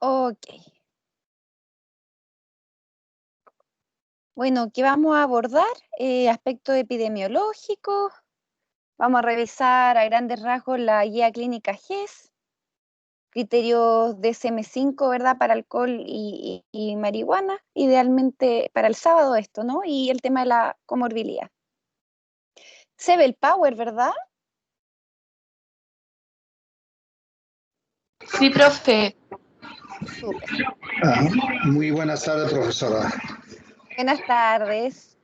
Ok. Bueno, ¿qué vamos a abordar? Aspectos epidemiológicos. Vamos a revisar a grandes rasgos la guía clínica GES, criterios DSM-5, ¿verdad? Para alcohol y marihuana, idealmente para el sábado esto, ¿no? Y el tema de la comorbilidad. Se ve el power, ¿verdad? Sí, profe. Súper. Muy buenas tardes, profesora. Buenas tardes.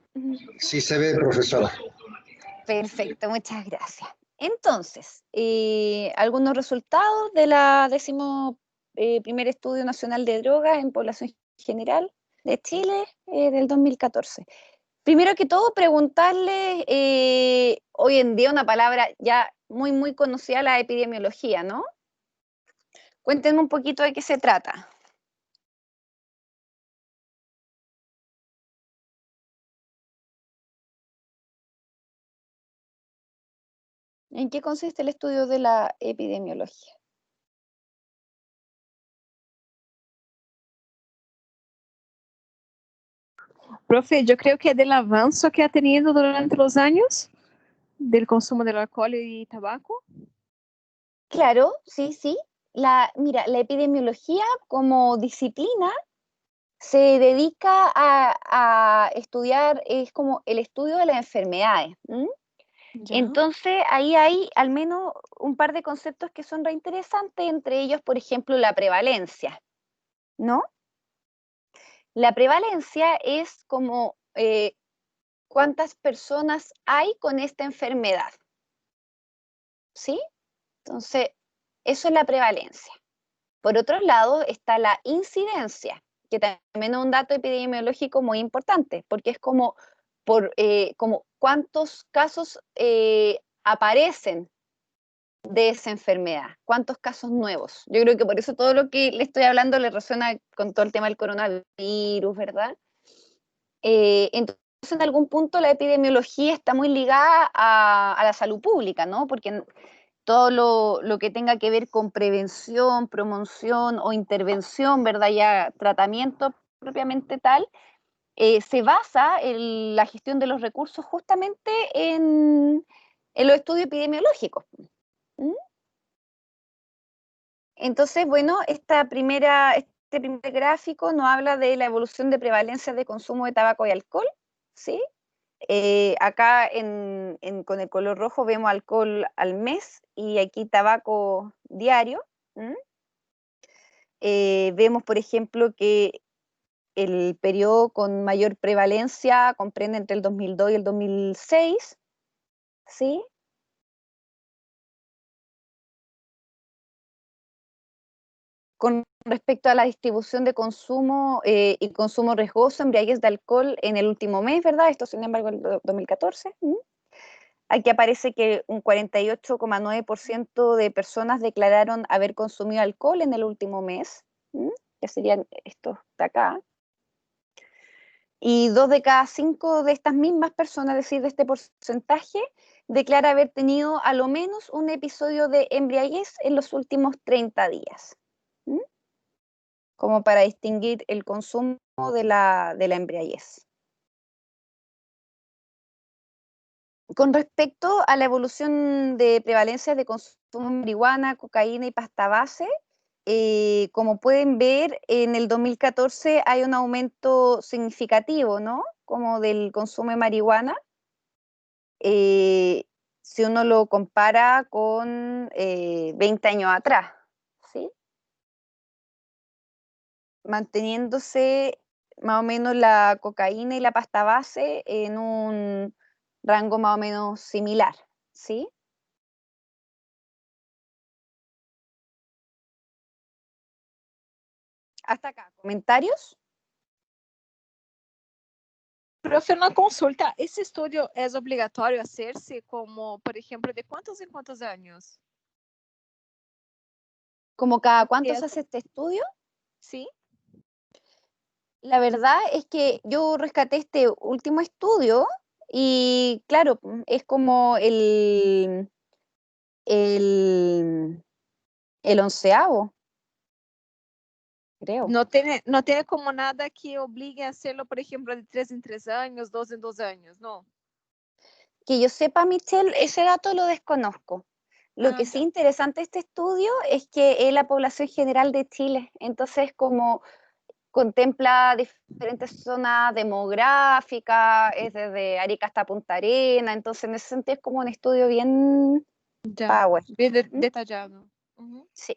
Sí se ve, profesora. Perfecto, muchas gracias. Entonces, algunos resultados de la 11º Estudio Nacional de Drogas en Población General de Chile del 2014. Primero que todo, preguntarle, hoy en día una palabra ya muy, muy conocida, la epidemiología, ¿no? Cuéntenme un poquito de qué se trata. ¿En qué consiste el estudio de la epidemiología? Profe, yo creo que del avance que ha tenido durante los años del consumo del alcohol y tabaco. Claro, sí, sí. Mira, la epidemiología como disciplina se dedica a estudiar, es como el estudio de las enfermedades. ¿M? Ya. Entonces, ahí hay al menos un par de conceptos que son reinteresantes, entre ellos, por ejemplo, la prevalencia, ¿no? La prevalencia es como cuántas personas hay con esta enfermedad, ¿sí? Entonces, eso es la prevalencia. Por otro lado, está la incidencia, que también es un dato epidemiológico muy importante, porque es como, como cuántos casos aparecen de esa enfermedad, cuántos casos nuevos. Yo creo que por eso todo lo que le estoy hablando le resuena con todo el tema del coronavirus, ¿verdad? Entonces, en algún punto la epidemiología está muy ligada a la salud pública, ¿no? Porque todo lo que tenga que ver con prevención, promoción o intervención, ¿verdad? Ya tratamiento propiamente tal, se basa en la gestión de los recursos justamente en los estudios epidemiológicos. ¿Mm? Entonces, bueno, este primer gráfico nos habla de la evolución de prevalencia de consumo de tabaco y alcohol, ¿sí? Acá con el color rojo vemos alcohol al mes y aquí tabaco diario. ¿Mm? Vemos, por ejemplo, que el periodo con mayor prevalencia comprende entre el 2002 y el 2006, ¿sí? Con respecto a la distribución de consumo y consumo riesgoso, embriaguez de alcohol en el último mes, ¿verdad? Esto, sin embargo, el 2014. ¿Mm? Aquí aparece que un 48,9% de personas declararon haber consumido alcohol en el último mes, que serían estos de acá. Y 2 de cada 5 de estas mismas personas, es decir, de este porcentaje, declara haber tenido a lo menos un episodio de embriaguez en los últimos 30 días. ¿Mm? Como para distinguir el consumo de la embriaguez. Con respecto a la evolución de prevalencia de consumo de marihuana, cocaína y pasta base, como pueden ver, en el 2014 hay un aumento significativo, ¿no? Como del consumo de marihuana, si uno lo compara con 20 años atrás, ¿sí? Manteniéndose más o menos la cocaína y la pasta base en un rango más o menos similar, ¿sí? Hasta acá, ¿comentarios? Profe, una consulta, ¿ese estudio es obligatorio hacerse como, por ejemplo, de cuántos en cuántos años? ¿Como cada cuánto se hace este estudio? Sí. La verdad es que yo rescaté este último estudio y claro, es como el 11º. creo. No tiene como nada que obligue a hacerlo, por ejemplo, de 3 en 3 años, 2 en 2 años, ¿no? Que yo sepa, Michelle, ese dato lo desconozco. Lo que sí Ya. interesante este estudio es que es la población general de Chile, entonces como contempla diferentes zonas demográficas, es desde Arica hasta Punta Arenas, entonces en ese sentido es como un estudio bien Ya, power. bien ¿Mm? detallado. Ujú. Sí.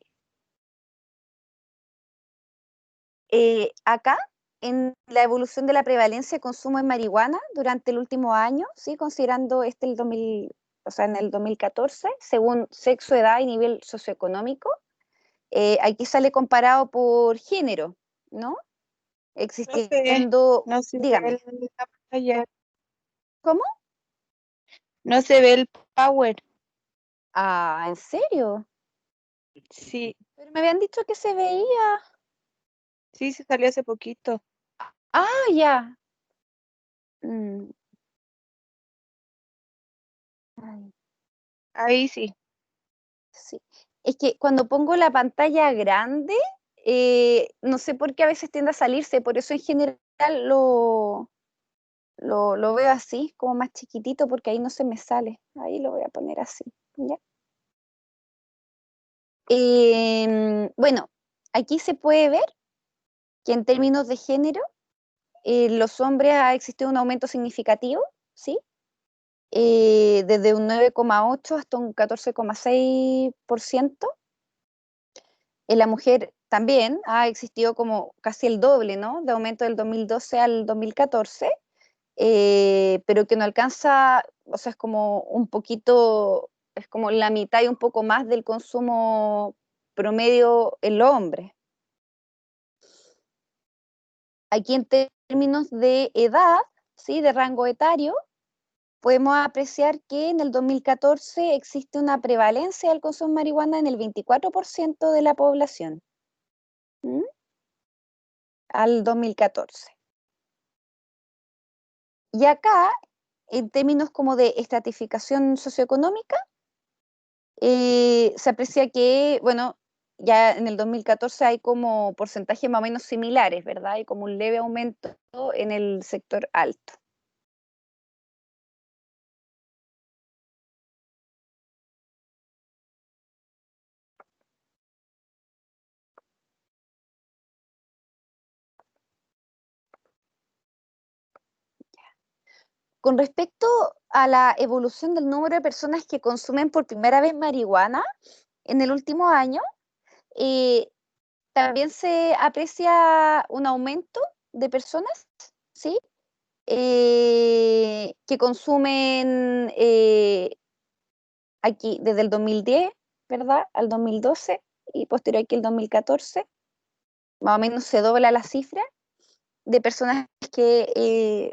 Acá, en la evolución de la prevalencia de consumo de marihuana durante el último año, ¿sí? Considerando el 2000, o sea, en el 2014, según sexo, edad y nivel socioeconómico, aquí sale comparado por género, ¿no? Profe, Existiendo, no se ve dígame, la pantalla, ¿cómo? no se ve el power. Ah, ¿en serio? Sí, Pero me habían dicho que se veía. sí, se salió hace poquito. Ah, ya. Mm, ay, Ahí sí. sí. Es que cuando pongo la pantalla grande, no sé por qué a veces tiende a salirse, por eso en general lo veo así, como más chiquitito, porque ahí no se me sale. Ahí lo voy a poner así. ¿Ya? Bueno, aquí se puede ver que en términos de género, los hombres ha existido un aumento significativo, ¿sí? Desde un 9,8 hasta un 14,6%. En la mujer también ha existido como casi el doble, ¿no? De aumento del 2012 al 2014, pero que no alcanza, o sea, es como un poquito, es como la mitad y un poco más del consumo promedio en los hombres. Aquí en términos de edad, ¿sí? De rango etario, podemos apreciar que en el 2014 existe una prevalencia del consumo de marihuana en el 24% de la población. ¿Mm? Al 2014. Y acá, en términos como de estratificación socioeconómica, se aprecia que, bueno, ya en el 2014 hay como porcentajes más o menos similares, ¿verdad? Hay como un leve aumento en el sector alto. Con respecto a la evolución del número de personas que consumen por primera vez marihuana en el último año, eh, también se aprecia un aumento de personas, ¿sí? Que consumen aquí desde el 2010, ¿verdad? Al 2012 y posterior aquí el 2014, más o menos se dobla la cifra de personas que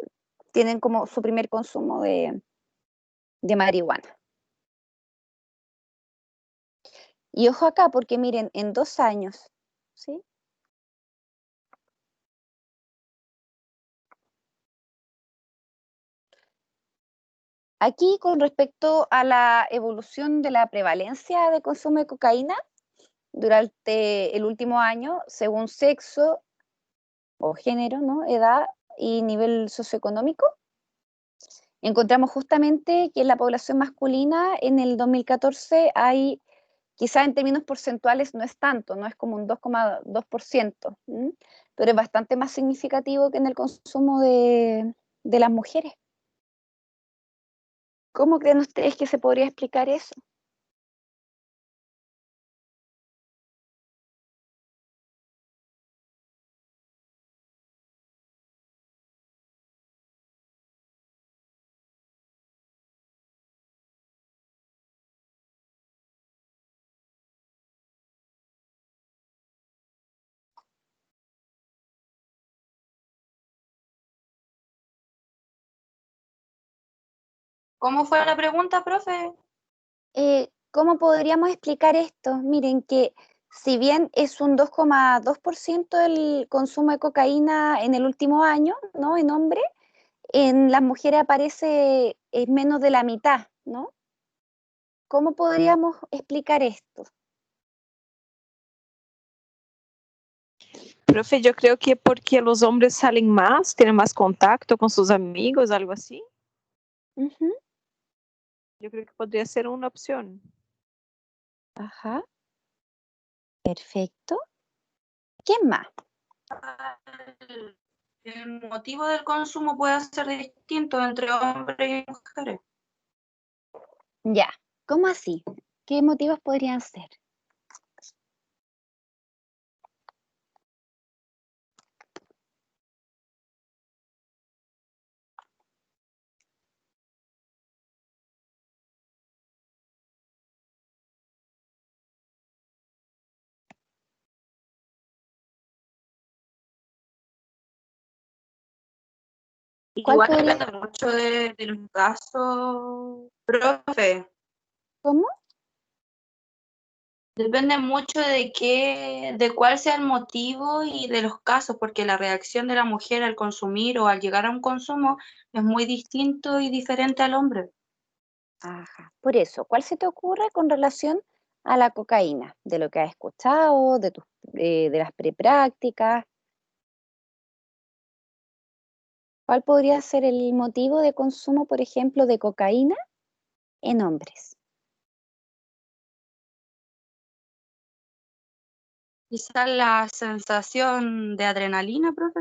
tienen como su primer consumo de marihuana. Y ojo acá, porque miren, en 2 años, ¿sí? Aquí con respecto a la evolución de la prevalencia de consumo de cocaína durante el último año, según sexo o género, ¿no? Edad y nivel socioeconómico, encontramos justamente que en la población masculina en el 2014 hay, quizá en términos porcentuales no es tanto, no es como un 2,2%, pero es bastante más significativo que en el consumo de las mujeres. ¿Cómo creen ustedes que se podría explicar eso? ¿Cómo fue la pregunta, profe? ¿Cómo podríamos explicar esto? Miren que si bien es un 2,2% el consumo de cocaína en el último año, ¿no? En hombres, en las mujeres aparece menos de la mitad, ¿no? ¿Cómo podríamos explicar esto? Profe, yo creo que porque los hombres salen más, tienen más contacto con sus amigos, algo así. Ujú. Yo creo que podría ser una opción. Ajá, perfecto. ¿Quién más? El motivo del consumo puede ser distinto entre hombres y mujeres. Ya, ¿cómo así? ¿Qué motivos podrían ser? ¿Cuál Igual podría? depende mucho de los casos, profe. ¿Cómo? Depende mucho de cuál sea el motivo y de los casos, porque la reacción de la mujer al consumir o al llegar a un consumo es muy distinto y diferente al hombre. Ajá, por eso, ¿cuál se te ocurre con relación a la cocaína? De lo que has escuchado, de las preprácticas. ¿Cuál podría ser el motivo de consumo, por ejemplo, de cocaína en hombres? Quizás la sensación de adrenalina, profe,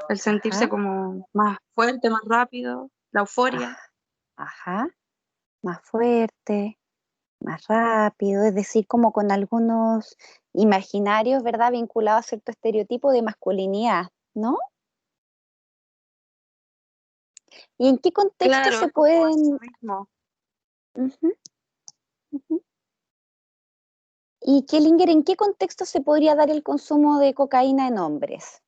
el sentirse Ajá, como más fuerte, más rápido, la euforia. ajá, ajá, más fuerte, más rápido, es decir, como con algunos imaginarios, ¿verdad? Vinculados a cierto estereotipo de masculinidad, ¿no? ¿Y en qué contexto Claro, se es como eso pueden... mismo. Ujú, ujú. ¿Y Kellinger, en qué contexto se podría dar el consumo de cocaína en hombres?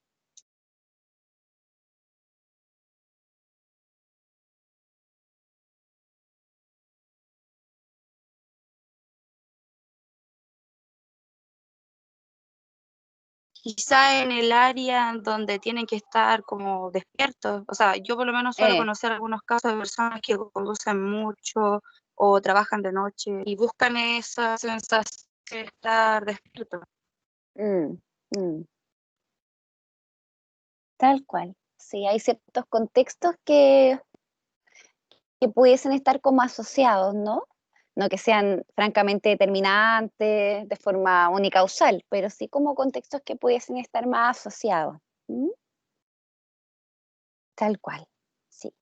Quizá en el área donde tienen que estar como despiertos. O sea, yo por lo menos suelo Eh, conocer algunos casos de personas que conducen mucho o trabajan de noche y buscan esa sensación de estar despiertos. mm, mm, tal cual. Sí, hay ciertos contextos que pudiesen estar como asociados, ¿no? No que sean francamente determinantes de forma unicausal, pero sí como contextos que pudiesen estar más asociados. ¿M? Tal cual, sí.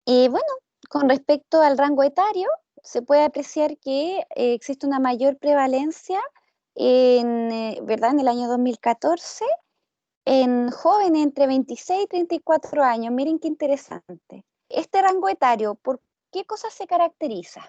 Y bueno, con respecto al rango etario, se puede apreciar que existe una mayor prevalencia ¿verdad? En el año 2014 en jóvenes entre 26 y 34 años. Miren qué interesante. Este rango etario, ¿por qué cosas se caracteriza?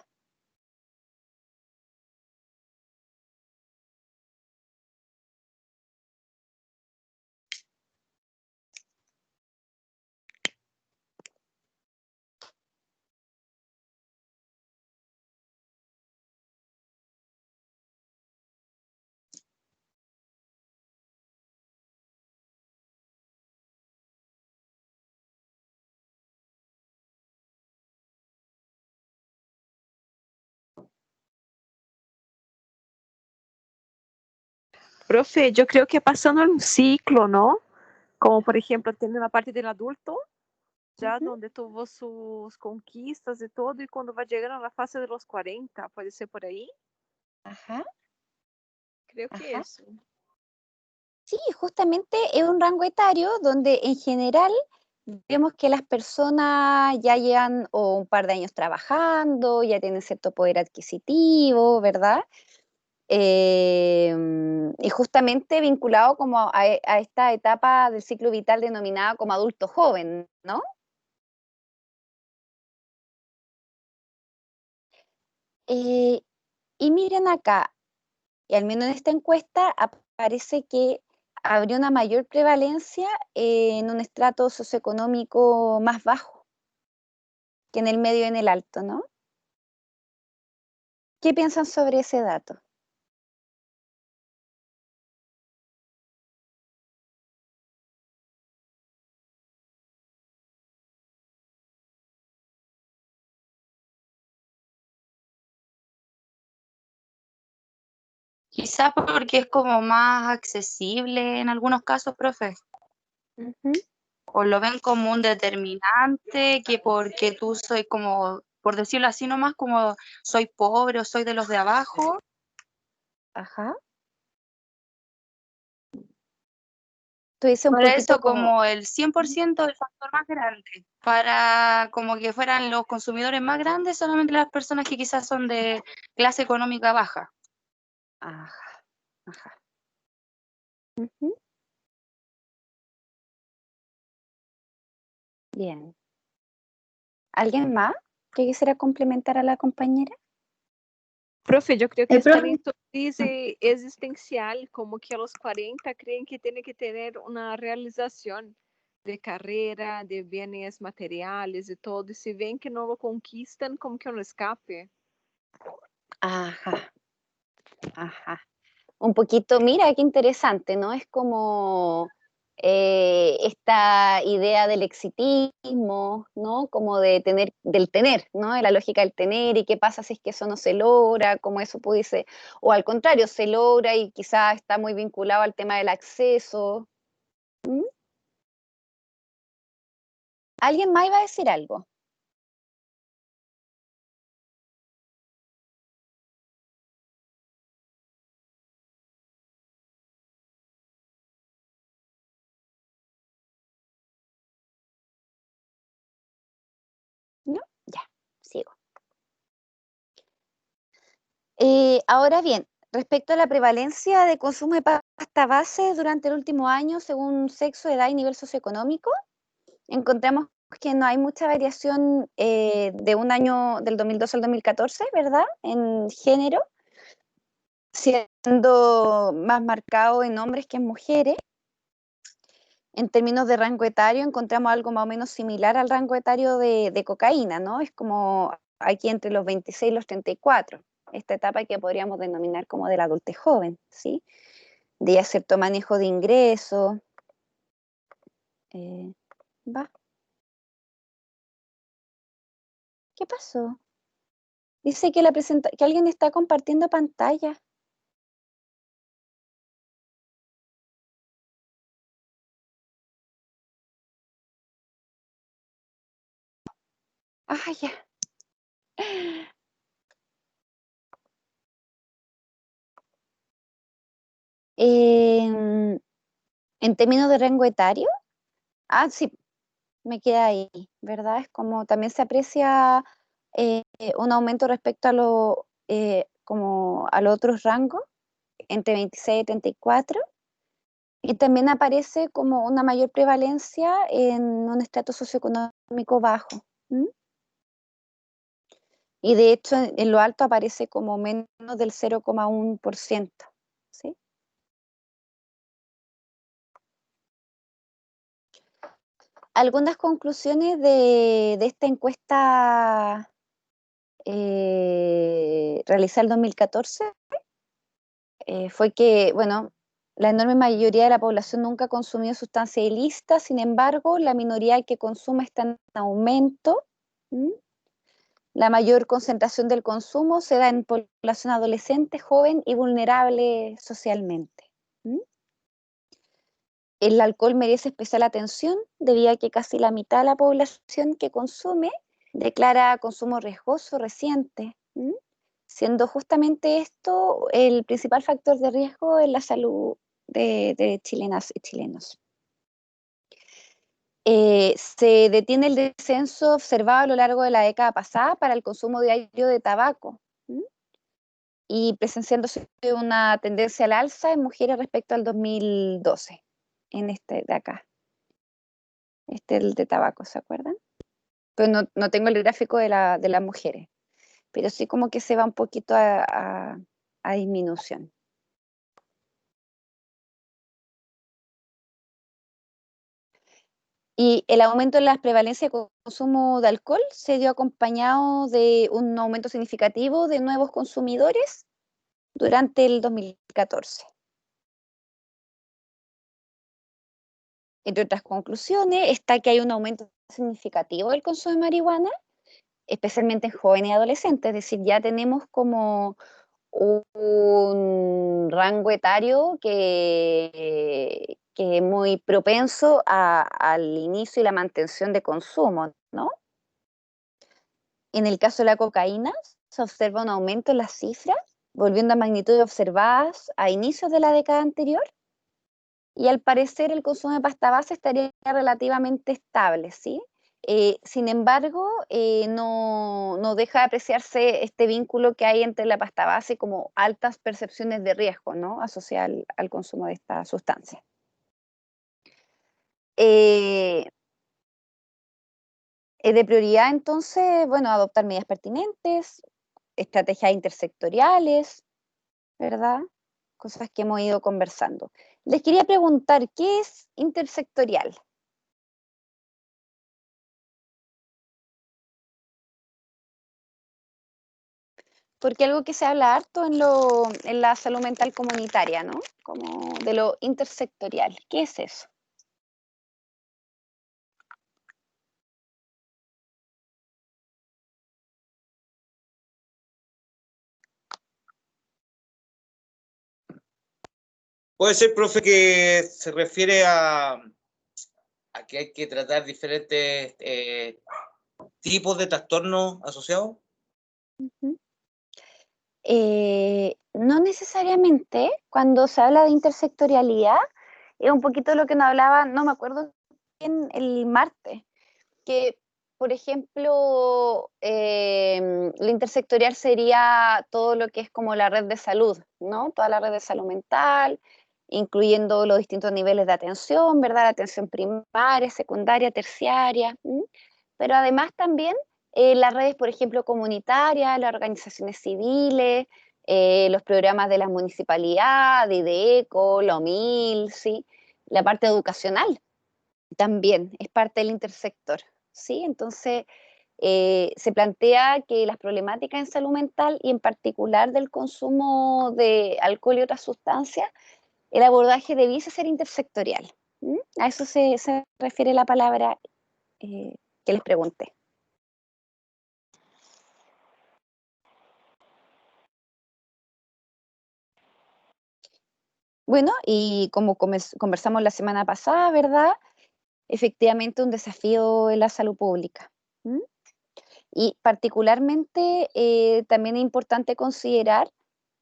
Profe, yo creo que pasando en un ciclo, ¿no? Como por ejemplo, tiene la parte del adulto, ya Ujú. donde tuvo sus conquistas y todo, y cuando va llegando a la fase de los 40, puede ser por ahí. Ajá, Creo que ajá. eso. Sí, justamente es un rango etario donde en general vemos que las personas ya llevan o un par de años trabajando, ya tienen cierto poder adquisitivo, ¿verdad? Y justamente vinculado como a esta etapa del ciclo vital denominada como adulto joven, ¿no? Eh, y miren acá, y al menos en esta encuesta aparece que habría una mayor prevalencia en un estrato socioeconómico más bajo que en el medio y en el alto, ¿no? ¿Qué piensan sobre ese dato? Quizás porque es como más accesible en algunos casos, profe. Ujú. O lo ven como un determinante, que porque tú soy como, por decirlo así nomás, como soy pobre o soy de los de abajo, Ajá. Tú dices un por poquito eso como el 100% el factor más grande, para como que fueran los consumidores más grandes, solamente las personas que quizás son de clase económica baja. Ajá, ajá. Ujú. Bien. ¿Alguien más que quisiera complementar a la compañera? Profe, yo creo que El esta profe, dice existencial, como que a los 40 creen que tiene que tener una realización de carrera, de bienes materiales y todo, y si ven que no lo conquistan, como que un escape. Ajá, ajá. Un poquito, mira, qué interesante, ¿no? Es como esta idea del exitismo, ¿no? Como de tener, del tener, ¿no? De la lógica del tener y qué pasa si es que eso no se logra, como eso pudiese, o al contrario, se logra y quizás está muy vinculado al tema del acceso. ¿Mm? ¿Alguien más iba a decir algo? ¿No? Ya, sigo. Ahora bien, respecto a la prevalencia de consumo de pasta base durante el último año, según sexo, edad y nivel socioeconómico, encontramos que no hay mucha variación de un año del 2012 al 2014, ¿verdad? En género, siendo más marcado en hombres que en mujeres. En términos de rango etario, encontramos algo más o menos similar al rango etario de cocaína, ¿no? Es como aquí entre los 26 y los 34, esta etapa que podríamos denominar como de la adultez joven, ¿sí? De ya cierto manejo de ingresos. eh, ¿Va? ¿Qué pasó? Dice que, que alguien está compartiendo pantalla. Ah, ya. En términos de rango etario, sí, me queda ahí, ¿verdad? Es como también se aprecia un aumento respecto a como a los otros rangos, entre 26 y 34, y también aparece como una mayor prevalencia en un estrato socioeconómico bajo. ¿M? Y de hecho en lo alto aparece como menos del 0,1%. ¿Sí? Algunas conclusiones de esta encuesta realizada en 2014 fue que, bueno, la enorme mayoría de la población nunca consumió sustancias ilícitas, sin embargo, la minoría que consume está en aumento. ¿Mm? La mayor concentración del consumo se da en población adolescente, joven y vulnerable socialmente. ¿Mm? El alcohol merece especial atención debido a que casi la mitad de la población que consume declara consumo riesgoso reciente, siendo justamente esto el principal factor de riesgo en la salud de chilenas y chilenos. Se detiene el descenso observado a lo largo de la década pasada para el consumo diario de tabaco, y presenciándose una tendencia al alza en mujeres respecto al 2012, en este de acá. El de tabaco, ¿se acuerdan? Pero no tengo el gráfico de las mujeres, pero sí como que se va un poquito a disminución. Y el aumento en la prevalencia de consumo de alcohol se dio acompañado de un aumento significativo de nuevos consumidores durante el 2014. Entre otras conclusiones está que hay un aumento significativo del consumo de marihuana, especialmente en jóvenes y adolescentes, es decir, ya tenemos como un rango etario que es muy propenso al inicio y la mantención de consumo, ¿no? En el caso de la cocaína, se observa un aumento en las cifras, volviendo a magnitudes observadas a inicios de la década anterior, y al parecer el consumo de pasta base estaría relativamente estable, ¿sí? Sin embargo, no deja de apreciarse este vínculo que hay entre la pasta base como altas percepciones de riesgo, ¿no? Asociadas al consumo de esta sustancia. Es de prioridad entonces, bueno, adoptar medidas pertinentes, estrategias intersectoriales, ¿verdad? Cosas que hemos ido conversando. Les quería preguntar, ¿qué es intersectorial? Porque algo que se habla harto en la salud mental comunitaria, ¿no? Como de lo intersectorial. ¿Qué es eso? Puede ser, profe, que se refiere a que hay que tratar diferentes tipos de trastornos asociados. Uh-huh. No necesariamente, cuando se habla de intersectorialidad, es un poquito lo que nos hablaba, no me acuerdo bien, el martes, que, por ejemplo, lo intersectorial sería todo lo que es como la red de salud, ¿no? Toda la red de salud mental, incluyendo los distintos niveles de atención, ¿verdad? La atención primaria, secundaria, terciaria, ¿m? Pero además también las redes, por ejemplo, comunitarias, las organizaciones civiles, los programas de la municipalidad, de IDECO, la OMIL, ¿sí? La parte educacional también es parte del intersector, ¿sí? Entonces, se plantea que las problemáticas en salud mental y en particular del consumo de alcohol y otras sustancias, el abordaje debiese ser intersectorial. ¿Mm? A eso se refiere la palabra que les pregunté. Bueno, y como conversamos la semana pasada, ¿verdad? Efectivamente un desafío en la salud pública. ¿Mm? Y particularmente también es importante considerar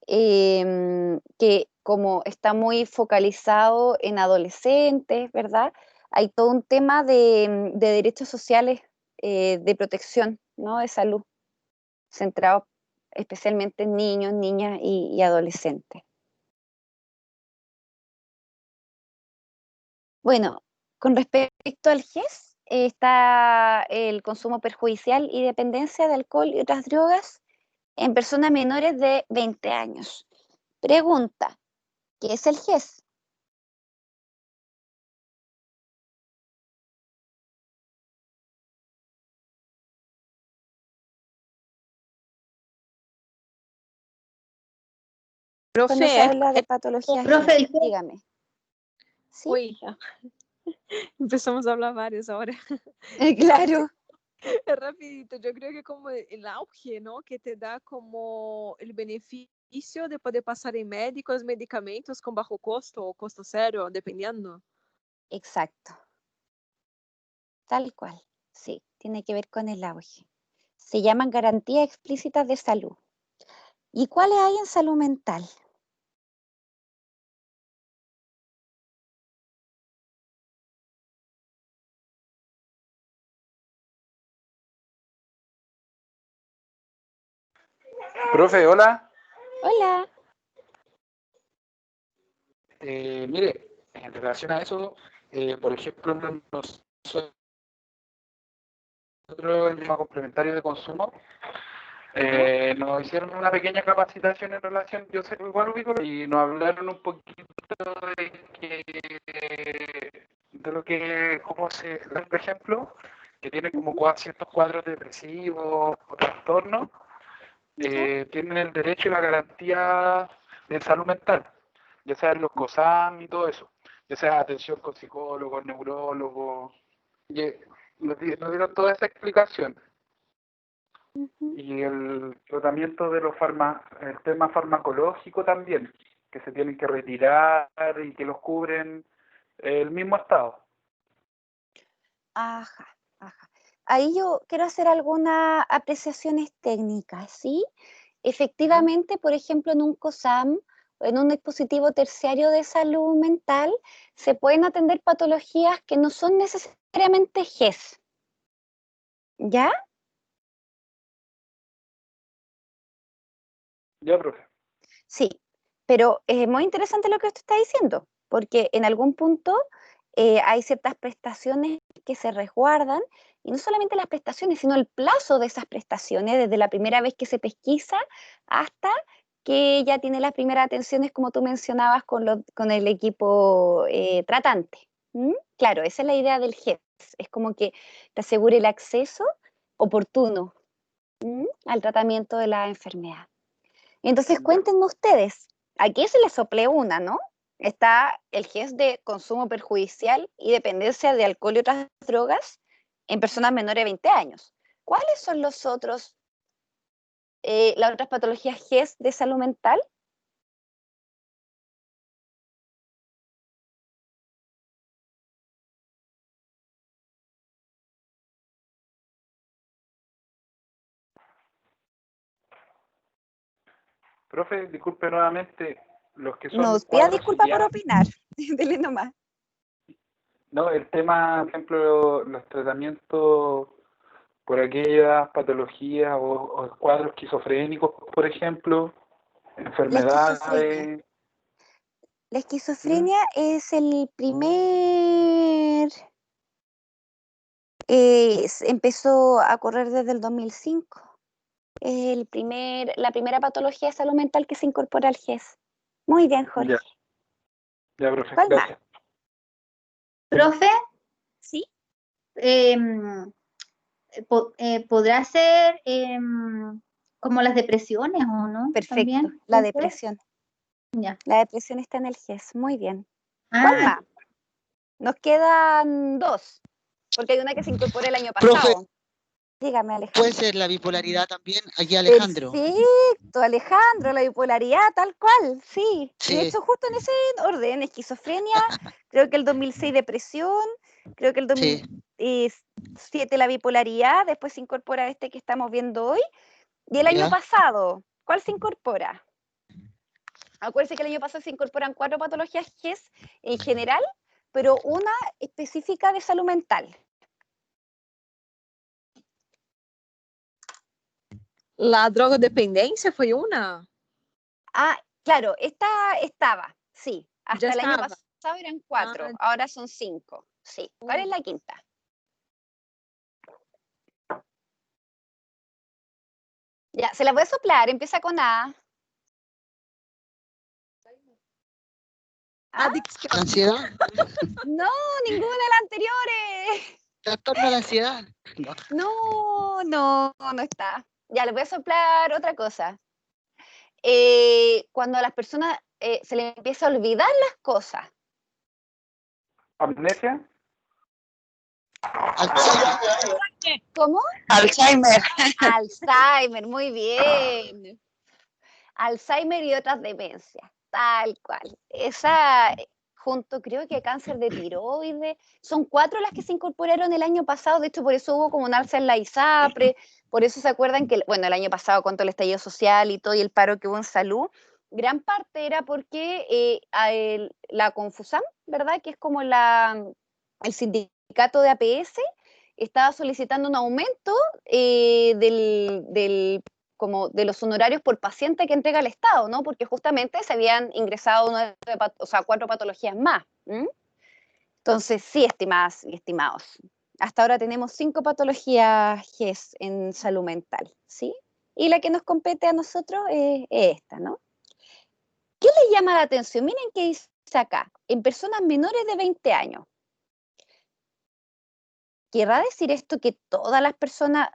que como está muy focalizado en adolescentes, ¿verdad? Hay todo un tema de derechos sociales de protección, ¿no? De salud, centrado especialmente en niños, niñas y adolescentes. Bueno, con respecto al GES, está el consumo perjudicial y dependencia de alcohol y otras drogas en personas menores de 20 años. Pregunta, ¿qué es el GES? Cuando se Profe, habla de patologías, Profe, dígame. ¿Sí? uy, empezamos a hablar varias ahora. Claro. Rapidito, yo creo que como el auge, ¿no? Que te da como el beneficio de poder pasar en médicos medicamentos con bajo costo o costo cero, dependiendo. Exacto. Tal cual. Sí, tiene que ver con el auge. Se llaman garantías explícitas de salud. ¿Y cuáles hay en salud mental? Profe, hola. Hola. Mire, en relación a eso, por ejemplo, nosotros el tema complementario de consumo, nos hicieron una pequeña capacitación en relación, yo sé igual ubico, y nos hablaron un poquito de lo que, cómo se, por ejemplo, que tiene como ciertos cuadros depresivos o trastornos, tienen el derecho y la garantía de salud mental, ya sea los COSAM y todo eso, ya sea atención con psicólogos, neurólogos, nos dieron toda esa explicación. Ujú. y el tratamiento de el tema farmacológico también, que se tienen que retirar y que los cubren el mismo Estado. Ajá, ajá. Ahí yo quiero hacer algunas apreciaciones técnicas, ¿sí? Efectivamente, por ejemplo, en un COSAM o en un dispositivo terciario de salud mental, se pueden atender patologías que no son necesariamente GES, ¿ya? Ya, profe. Sí, pero es muy interesante lo que usted está diciendo, porque en algún punto hay ciertas prestaciones que se resguardan, y no solamente las prestaciones, sino el plazo de esas prestaciones, desde la primera vez que se pesquisa hasta que ya tiene las primeras atenciones, como tú mencionabas, con el equipo tratante. ¿Mm? Claro, esa es la idea del GES, es como que te asegure el acceso oportuno, ¿mm?, al tratamiento de la enfermedad. Entonces, cuéntenme ustedes, aquí se les sople una, ¿no? Está el GES de consumo perjudicial y dependencia de alcohol y otras drogas en personas menores de 20 años. ¿Cuáles son los otros, las otras patologías GES de salud mental? Profe, disculpe nuevamente, los que son Nos pida cuadros disculpas por psiquiátricos. opinar. Dele nomás. No, el tema, por ejemplo, los tratamientos por aquellas patologías o cuadros esquizofrénicos, por ejemplo, La esquizofrenia. enfermedades. La ¿Mm? esquizofrenia es el primer, empezó a correr desde el 2005. Es la primera patología de salud mental que se incorpora al GES. Muy bien, Jorge. Ya, ya, profe, ¿Cuál más? gracias. Profe, ¿Sí? ¿podrá ser como las depresiones o no? Perfecto. También. La ¿puede ser? depresión. Ya. La depresión está en el GES. Muy bien. ¿Cuál Ah, más? Nos quedan dos, porque hay una que se incorporó el año Profe, pasado. Dígame, puede Alejandro. ser la bipolaridad también. Aquí Alejandro. Perfecto, Alejandro, la bipolaridad, tal cual, sí. Y de Sí, hecho, justo en ese orden, esquizofrenia, creo que el 2006 depresión, creo que el sí. 2007 la bipolaridad, después se incorpora este que estamos viendo hoy. Y el año Ya. pasado, ¿cuál se incorpora? Acuérdense que el año pasado se incorporan 4 patologías GES en general, pero una específica de salud mental. La drogodependencia foi uma? Ah, claro, esta estaba, sí. Já Hasta el año estava. pasado eran Ah, 4, ahora son 5. Sí. ¿Cuál es la quinta? Ya, se la voy a soplar, empieza con A. ¿Ah? adicção. ¿Ansiedad? No, ninguna de las anteriores. ¿Trastorno de ansiedad? No. No está. Ya, le voy a soplar otra cosa. Cuando a las personas se les empieza a olvidar las cosas. ¿Amnesia? Alzheimer. ¿Cómo? Alzheimer. Alzheimer, muy bien. Alzheimer y otras demencias, tal cual. Esa, junto creo que cáncer de tiroides, son 4 las que se incorporaron el año pasado, de hecho por eso hubo como un alza en la ISAPRE, por eso se acuerdan que, bueno, el año pasado con todo el estallido social y todo y el paro que hubo en salud, gran parte era porque la Confusam, ¿verdad? Que es como el sindicato de APS, estaba solicitando un aumento como de los honorarios por paciente que entrega el Estado, ¿no? Porque justamente se habían ingresado 4 patologías más. ¿M? Entonces, sí, estimadas y estimados. Hasta ahora tenemos 5 patologías GES en salud mental, ¿sí? Y la que nos compete a nosotros es esta, ¿no? ¿Qué les llama la atención? Miren qué dice acá, en personas menores de 20 años. ¿Querrá decir esto que todas las personas,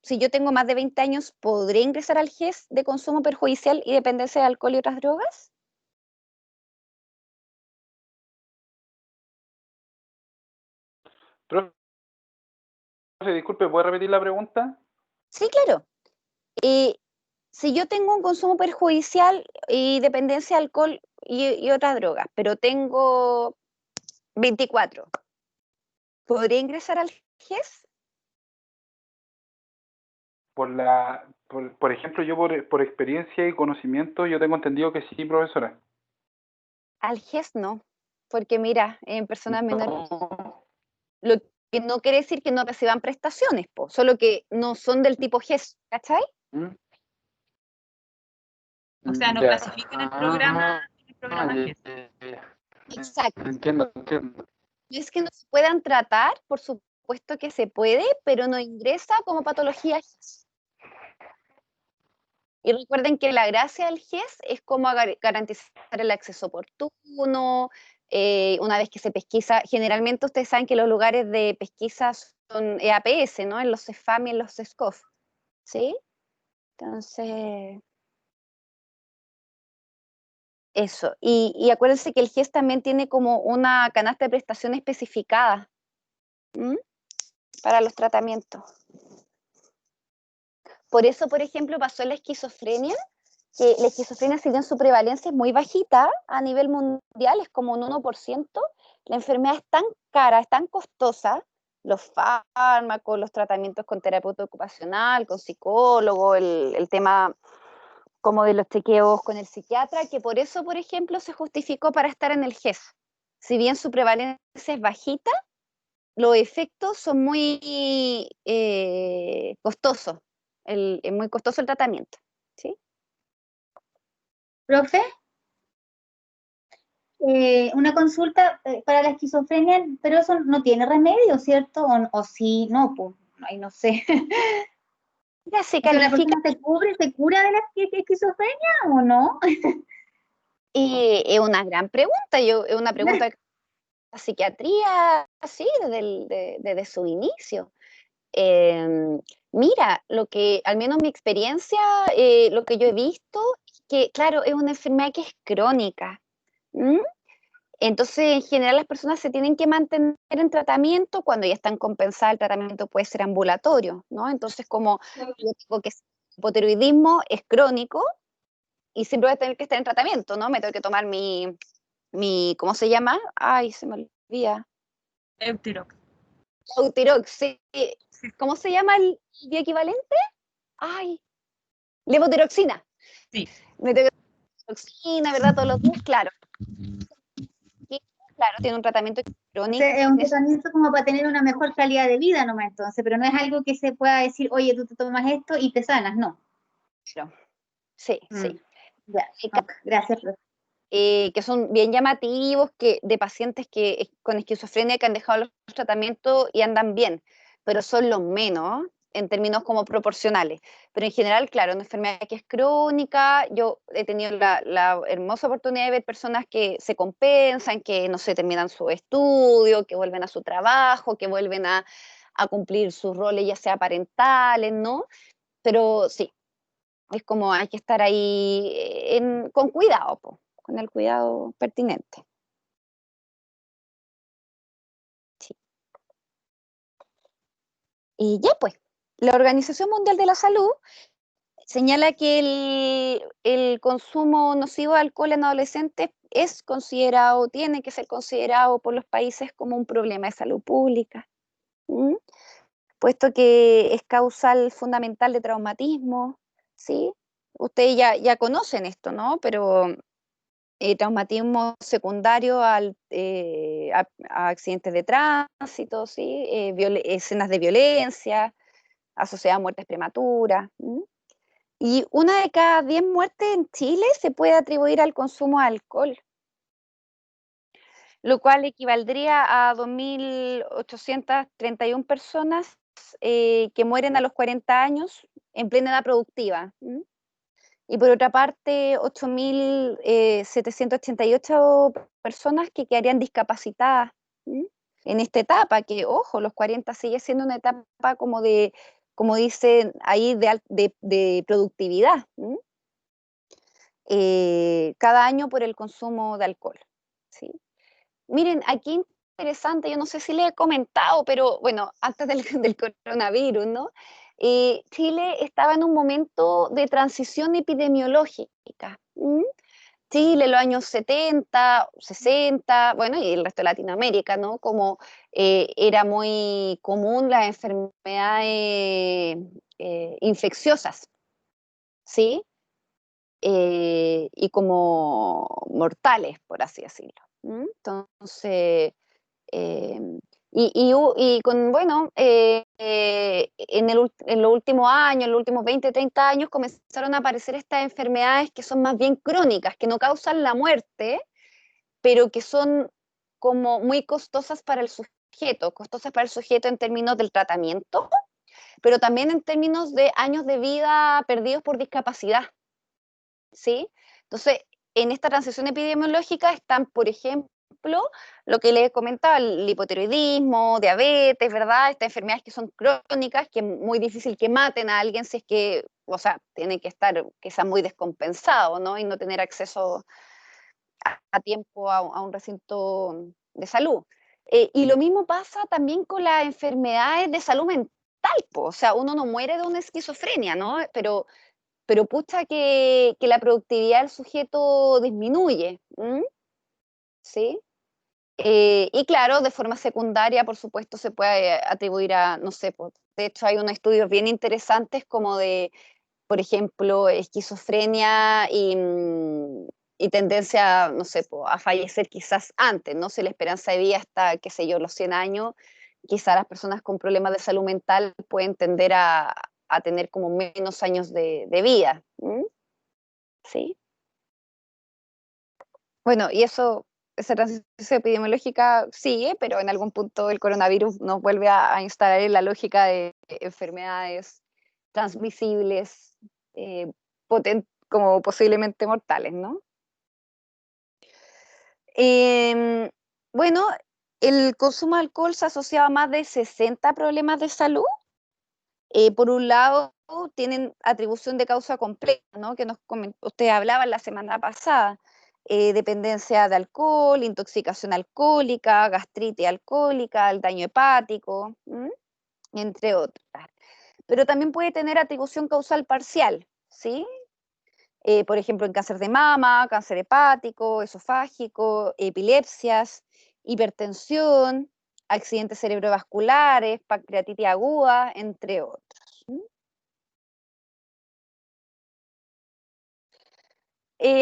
si yo tengo más de 20 años, podré ingresar al GES de consumo perjudicial y dependencia de alcohol y otras drogas? Profe, disculpe, ¿puede repetir la pregunta? Sí, claro. Si yo tengo un consumo perjudicial y dependencia de alcohol y otras drogas, pero tengo 24, ¿podría ingresar al GES? Por ejemplo, yo por experiencia y conocimiento, yo tengo entendido que sí, profesora. Al GES no, porque mira, en personas menores, No. lo que no quiere decir que no reciban prestaciones, po, solo que no son del tipo GES, ¿cachai? ¿Mm? O sea, no Ya. clasifican el programa GES. Exacto. Entiendo. No es que no se puedan tratar, por supuesto que se puede, pero no ingresa como patología GES. Y recuerden que la gracia del GES es como garantizar el acceso oportuno. Una vez que se pesquisa, generalmente ustedes saben que los lugares de pesquisa son EAPS, ¿no? En los CEFAM y en los CESCOF, ¿sí? Entonces, eso. Y acuérdense que el GES también tiene como una canasta de prestación especificada, ¿m? Para los tratamientos. Por eso, por ejemplo, pasó la esquizofrenia, que la esquizofrenia, si bien su prevalencia es muy bajita a nivel mundial, es como un 1%, la enfermedad es tan cara, es tan costosa, los fármacos, los tratamientos con terapeuta ocupacional, con psicólogo, el tema como de los chequeos con el psiquiatra, que por eso, por ejemplo, se justificó para estar en el GES. Si bien su prevalencia es bajita, los efectos son muy costosos, es muy costoso el tratamiento, ¿sí? Profe, una consulta para la esquizofrenia, pero eso no tiene remedio, ¿cierto? O sí, no, pues, ay, no sé. Ya se O sea, ¿la califica, persona se cura de la esquizofrenia o no? es una gran pregunta, es una pregunta de la psiquiatría, sí, desde su inicio. Mira, lo que, al menos mi experiencia, lo que yo he visto, que claro, es una enfermedad que es crónica. ¿M? Entonces, en general, las personas se tienen que mantener en tratamiento cuando ya están compensadas. El tratamiento puede ser ambulatorio, ¿no? Entonces, como yo digo que el hipotiroidismo es crónico y siempre voy a tener que estar en tratamiento, ¿no? Me tengo que tomar ¿cómo se llama? Ay, se me olvida. Eutirox. Eutirox, sí. ¿Cómo se llama el bioequivalente? Ay, levotiroxina. Sí. Me tengo que tomar levotiroxina, ¿verdad? Todos los días, claro. Y, claro, tiene un tratamiento crónico. Es un tratamiento como para tener una mejor calidad de vida nomás entonces, pero no es algo que se pueda decir, oye, tú te tomas esto y te sanas, no. Sí, sí. Ya, okay, gracias, profe. Que son bien llamativos, que de pacientes que con esquizofrenia que han dejado los tratamientos y andan bien, pero son los menos en términos como proporcionales. Pero en general, claro, una enfermedad que es crónica. Yo he tenido la hermosa oportunidad de ver personas que se compensan, que no sé, terminan su estudio, que vuelven a su trabajo, que vuelven a cumplir sus roles, ya sea parentales, ¿no? Pero sí, es como hay que estar ahí con cuidado, po, con el cuidado pertinente. Sí. Y ya pues, la Organización Mundial de la Salud señala que el consumo nocivo de alcohol en adolescentes es considerado, tiene que ser considerado por los países como un problema de salud pública, puesto que es causal fundamental de traumatismo, ¿sí? Ustedes ya conocen esto, ¿no? Pero traumatismo secundario a accidentes de tránsito, ¿sí? Escenas de violencia asociadas a muertes prematuras. Y una de cada 10 muertes en Chile se puede atribuir al consumo de alcohol, lo cual equivaldría a 2.831 personas que mueren a los 40 años en plena edad productiva. Y por otra parte, 8.788 personas que quedarían discapacitadas en esta etapa, que, ojo, los 40 sigue siendo una etapa como dicen ahí, de productividad, cada año por el consumo de alcohol. ¿Sí? Miren, aquí interesante, yo no sé si les he comentado, pero bueno, antes del coronavirus, ¿no? Chile estaba en un momento de transición epidemiológica. Chile, los años 70, 60, bueno, y el resto de Latinoamérica, ¿no? Como era muy común las enfermedades infecciosas, ¿sí? Y como mortales, por así decirlo. Entonces, bueno, en los últimos años, en los últimos 20, 30 años, comenzaron a aparecer estas enfermedades que son más bien crónicas, que no causan la muerte, pero que son como muy costosas para el sujeto en términos del tratamiento, pero también en términos de años de vida perdidos por discapacidad, ¿sí? Entonces, en esta transición epidemiológica están, por ejemplo, lo que les comentaba, el hipotiroidismo, diabetes, ¿verdad? Estas enfermedades que son crónicas, que es muy difícil que maten a alguien si es que, o sea, tiene que estar quizás muy descompensado, ¿no? Y no tener acceso a tiempo a un recinto de salud. Y lo mismo pasa también con las enfermedades de salud mental, po. O sea, uno no muere de una esquizofrenia, ¿no? Pero pucha que la productividad del sujeto disminuye, ¿sí? Y claro, de forma secundaria, por supuesto, se puede atribuir a, no sé, pues, de hecho hay unos estudios bien interesantes como de, por ejemplo, esquizofrenia y tendencia, no sé, pues, a fallecer quizás antes, ¿no? Si la esperanza de vida hasta, qué sé yo, los 100 años, quizás las personas con problemas de salud mental pueden tender a tener como menos años de vida, ¿sí? Bueno, y esa transición epidemiológica sigue, pero en algún punto el coronavirus nos vuelve a instalar en la lógica de enfermedades transmisibles, como posiblemente mortales, ¿no? Bueno, el consumo de alcohol se asocia a más de 60 problemas de salud. Por un lado, tienen atribución de causa completa, ¿no? Que usted hablaba la semana pasada. Dependencia de alcohol, intoxicación alcohólica, gastritis alcohólica, el daño hepático, entre otras. Pero también puede tener atribución causal parcial, ¿sí? Por ejemplo, en cáncer de mama, cáncer hepático, esofágico, epilepsias, hipertensión, accidentes cerebrovasculares, pancreatitis aguda, entre otros.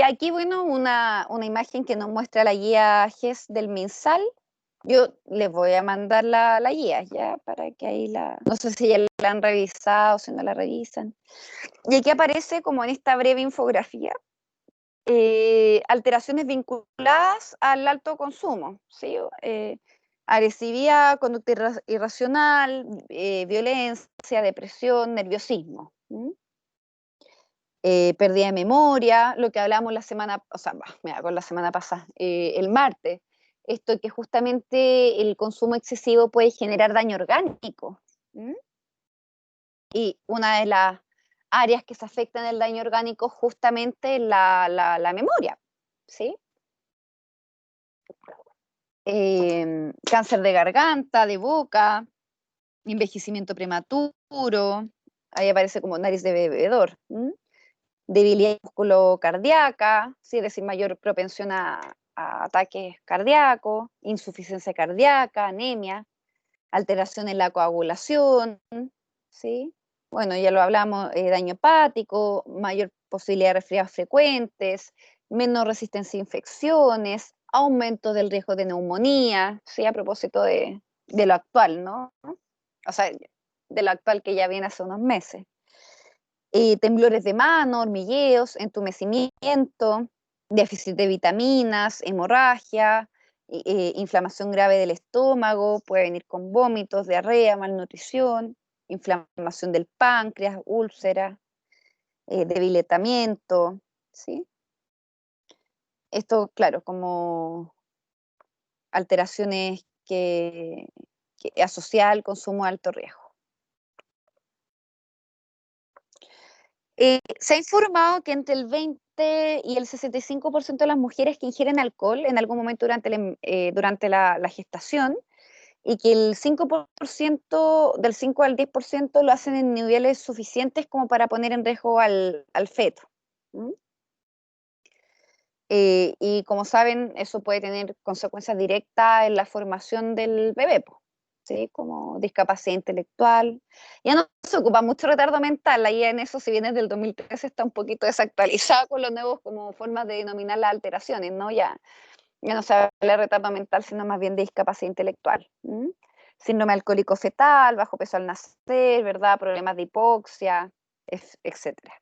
Aquí, bueno, una imagen que nos muestra la guía GES del MinSal. Yo les voy a mandar la guía, ya, para que ahí no sé si ya la han revisado, si no la revisan. Y aquí aparece, como en esta breve infografía, alteraciones vinculadas al alto consumo, ¿sí? Agresividad, conducta irracional, violencia, depresión, nerviosismo. Pérdida de memoria, lo que hablamos la semana, o sea, con la semana pasada, el martes, esto que justamente el consumo excesivo puede generar daño orgánico. Y una de las áreas que se afectan del daño orgánico justamente es la memoria, ¿sí? Cáncer de garganta, de boca, envejecimiento prematuro, ahí aparece como nariz de bebedor. Debilidad músculo cardíaca, ¿sí? Es decir, mayor propensión a ataques cardíacos, insuficiencia cardíaca, anemia, alteración en la coagulación, ¿sí? Bueno, ya lo hablamos, daño hepático, mayor posibilidad de resfriados frecuentes, menos resistencia a infecciones, aumento del riesgo de neumonía, ¿sí? A propósito de lo actual, ¿no? O sea, de lo actual que ya viene hace unos meses. Temblores de mano, hormigueos, entumecimiento, déficit de vitaminas, hemorragia, inflamación grave del estómago, puede venir con vómitos, diarrea, malnutrición, inflamación del páncreas, úlcera, debilitamiento, ¿sí? Esto, claro, como alteraciones que asociadas al consumo de alto riesgo. Se ha informado que entre el 20 y el 65% de las mujeres que ingieren alcohol en algún momento durante la gestación y que el 5%, del 5 al 10% lo hacen en niveles suficientes como para poner en riesgo al feto. Y como saben, eso puede tener consecuencias directas en la formación del bebé, ¿sí? Como discapacidad intelectual. Ya no se ocupa mucho retardo mental, ahí en eso, si bien es del 2013, está un poquito desactualizado con los nuevos como formas de denominar las alteraciones, ¿no? Ya no se habla de retardo mental, sino más bien de discapacidad intelectual. Síndrome alcohólico fetal, bajo peso al nacer, ¿verdad? Problemas de hipoxia, etcétera.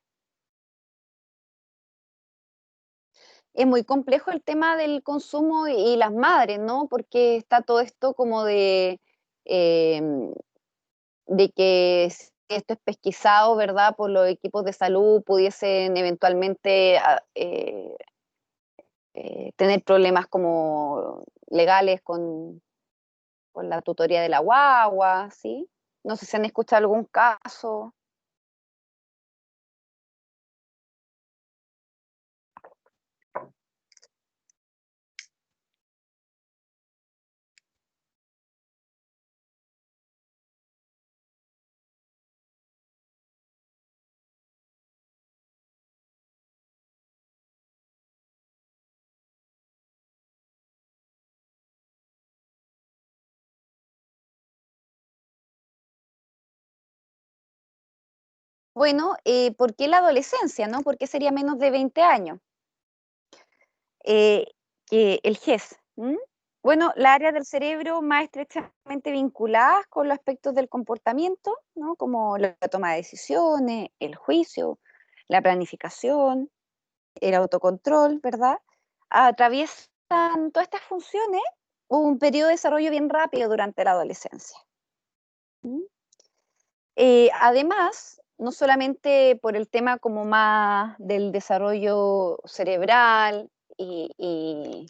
Es muy complejo el tema del consumo y las madres, ¿no? Porque está todo esto como em, de que si esto es pesquisado, ¿verdad? Por los equipos de salud, pudiesen eventualmente tener problemas como legales con la tutoría de la guagua, ¿sí? No sé si han escuchado algún caso. Bueno, ¿por qué la adolescencia, no? ¿Por qué sería menos de 20 años? Que el GES. Bueno, la área del cerebro más estrechamente vinculadas con los aspectos del comportamiento, ¿no? Como la toma de decisiones, el juicio, la planificación, el autocontrol, ¿verdad? Atraviesan todas estas funciones un periodo de desarrollo bien rápido durante la adolescencia. Además, no solamente por el tema como más del desarrollo cerebral y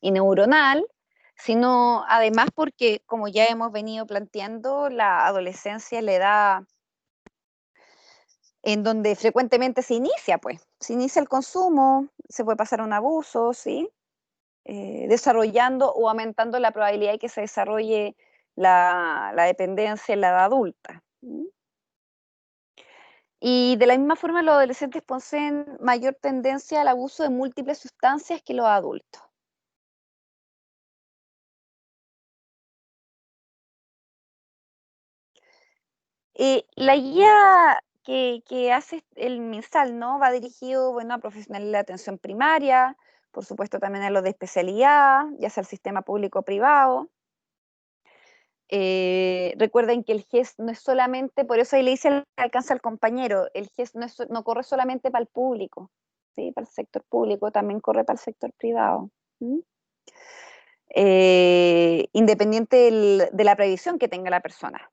neuronal, sino además porque, como ya hemos venido planteando, la adolescencia es la edad en donde frecuentemente se inicia, pues, se inicia el consumo, se puede pasar a un abuso, ¿sí? Desarrollando o aumentando la probabilidad de que se desarrolle la dependencia en la edad adulta. Y de la misma forma, los adolescentes poseen mayor tendencia al abuso de múltiples sustancias que los adultos. La guía que hace el MinSal, ¿no? Va dirigido, bueno, a profesionales de la atención primaria, por supuesto también a los de especialidad, ya sea el sistema público o privado. Recuerden que el GES no es solamente, por eso ahí le dice al alcance al compañero, el GES no corre solamente para el público, ¿sí? Para el sector público, también corre para el sector privado. Independiente de la previsión que tenga la persona.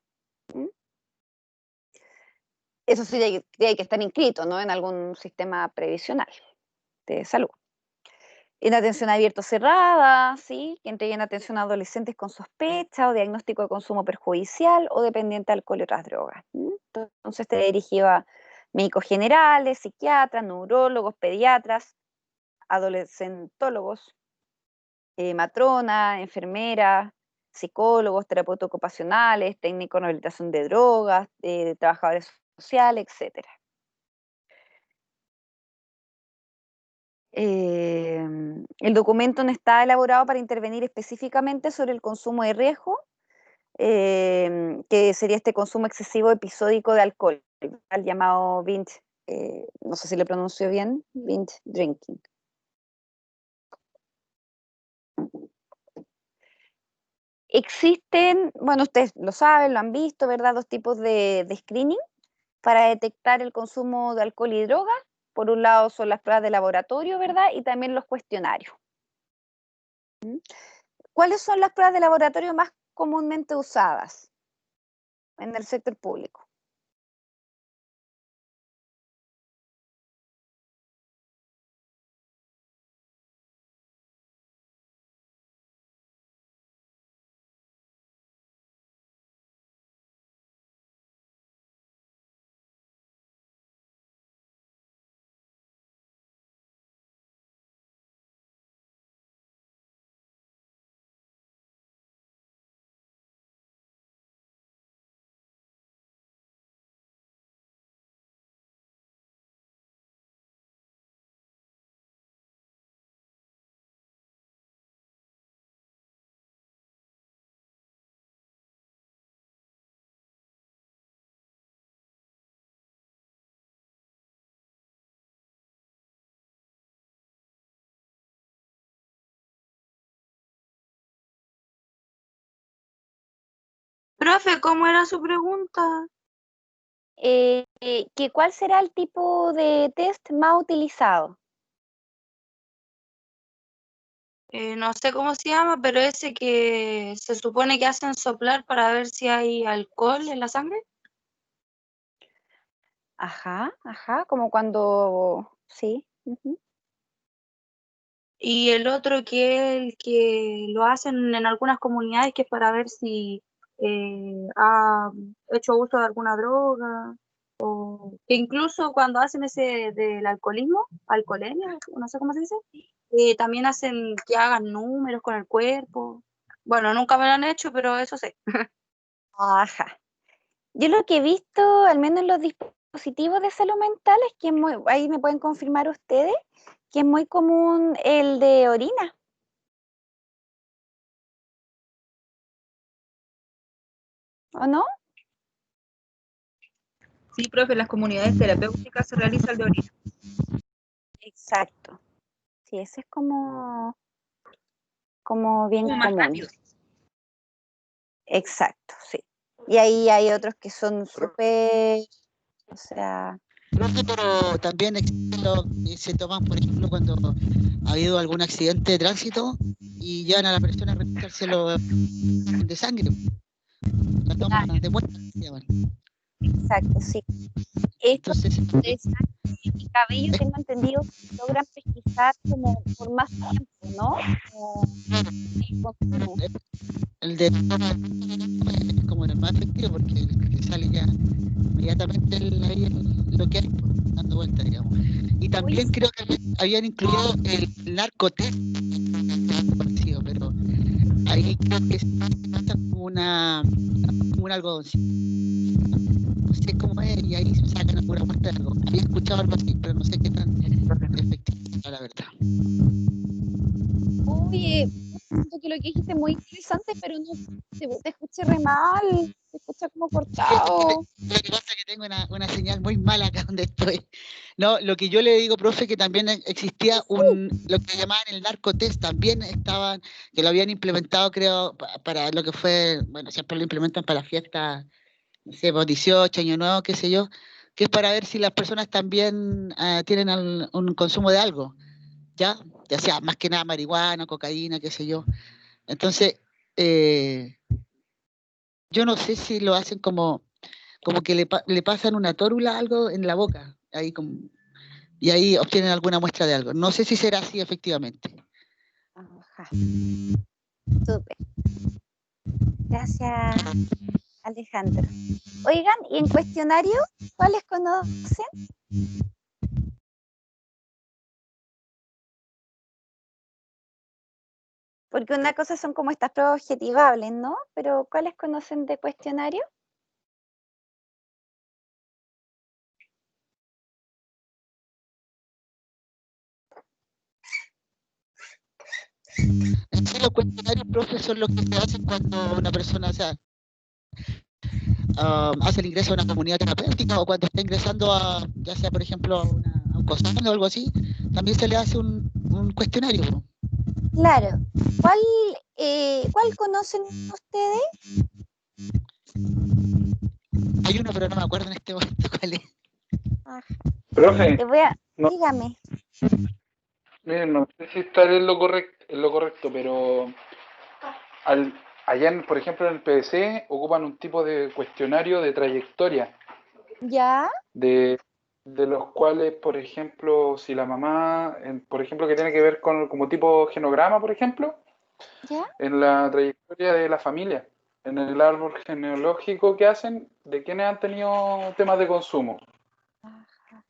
Eso sí, hay que estar inscrito, ¿no? En algún sistema previsional de salud. En atención abierta o cerrada, ¿sí? Que entreguen atención a adolescentes con sospecha o diagnóstico de consumo perjudicial o dependiente de alcohol y otras drogas. Entonces te dirigido a médicos generales, psiquiatras, neurólogos, pediatras, adolescentólogos, matronas, enfermeras, psicólogos, terapeutas ocupacionales, técnicos de rehabilitación de drogas, trabajadores sociales, etcétera. El documento no está elaborado para intervenir específicamente sobre el consumo de riesgo, que sería este consumo excesivo episódico de alcohol, al llamado binge, no sé si le pronuncio bien, binge drinking. Existen, bueno, ustedes lo saben, lo han visto, ¿verdad? Dos tipos de screening para detectar el consumo de alcohol y drogas. Por un lado son las pruebas de laboratorio, ¿verdad? Y también los cuestionarios. ¿Cuáles son las pruebas de laboratorio más comúnmente usadas en el sector público? Profe, ¿cómo era su pregunta? Que ¿cuál será el tipo de test más utilizado? No sé cómo se llama, pero ese que se supone que hacen soplar para ver si hay alcohol en la sangre. Ajá, como cuando, sí. Ujú. Y el otro que es el que lo hacen en algunas comunidades, que es para ver si ha hecho uso de alguna droga, o que incluso cuando hacen ese del alcoholismo, alcoholemia, no sé cómo se dice, también hacen que hagan números con el cuerpo. Bueno, nunca me lo han hecho, pero eso sé. Ajá. Yo lo que he visto, al menos en los dispositivos de salud mental, es que ahí me pueden confirmar ustedes, que es muy común el de orina. ¿O no? Sí, profe, en las comunidades terapéuticas se realiza el de orina. Exacto. Sí, ese es como bien Como más común. rápido. Exacto, sí. Y ahí hay otros que son súper, o sea, Profe, pero también existen los que se toman, por ejemplo, cuando ha habido algún accidente de tránsito y llevan a la persona a revisárselo de sangre. La toma de muestra, se llaman. exacto, sí. Esto Entonces, de sangre y cabello, tengo entendido que logran pesquisar como por más tiempo, ¿no? Como el consumo. el de es como el más efectivo porque el que sale ya inmediatamente lo que hay dando vuelta, digamos. Y también creo que habían incluido el narcotest, parecido, pero ahí creo que se pasa como un algodoncito, no sé cómo es, y ahí se sacan alguna muestra de algo. Había escuchado algo así, pero no sé qué tan efectivo es la verdad. Oye, siento que lo que dijiste es muy interesante, pero no te escuché re mal, te escucha como cortado. Lo que pasa es que tengo una señal muy mala acá donde estoy. No, lo que yo le digo, profe, que también existía lo que llamaban el narcotest, también estaban, que lo habían implementado, creo, para lo que fue, bueno, siempre lo implementan para las fiestas, no sé, por 18, Año Nuevo, qué sé yo, que es para ver si las personas también tienen un consumo de algo, ¿ya? Ya sea más que nada marihuana, cocaína, qué sé yo. Entonces, yo no sé si lo hacen como que le pasan una tórula algo en la boca, ahí y ahí obtienen alguna muestra de algo. No sé si será así efectivamente. Ajá. Súper. Gracias, Alejandro. Oigan, ¿y en cuestionario cuáles conocen? Porque una cosa son como estas pruebas objetivables, ¿no? Pero ¿cuáles conocen de cuestionario? En sí, los cuestionarios, profe, son los que se hacen cuando una persona, o sea, hace el ingreso a una comunidad terapéutica o cuando está ingresando ya sea, por ejemplo, a un COSAN o algo así, también se le hace un cuestionario, ¿no? Claro. ¿Cuál conocen ustedes? Hay uno, pero no me acuerdo en este momento cuál es. Ajá. Profe, no, Dígame. miren, no sé si estaré en lo correcto, pero allá, por ejemplo, en el PDC ocupan un tipo de cuestionario de trayectoria, ¿Ya? de los cuales, por ejemplo, si la mamá, por ejemplo, que tiene que ver con como tipo genograma, por ejemplo, ¿Ya? en la trayectoria de la familia, en el árbol genealógico que hacen de quienes han tenido temas de consumo. Ajá.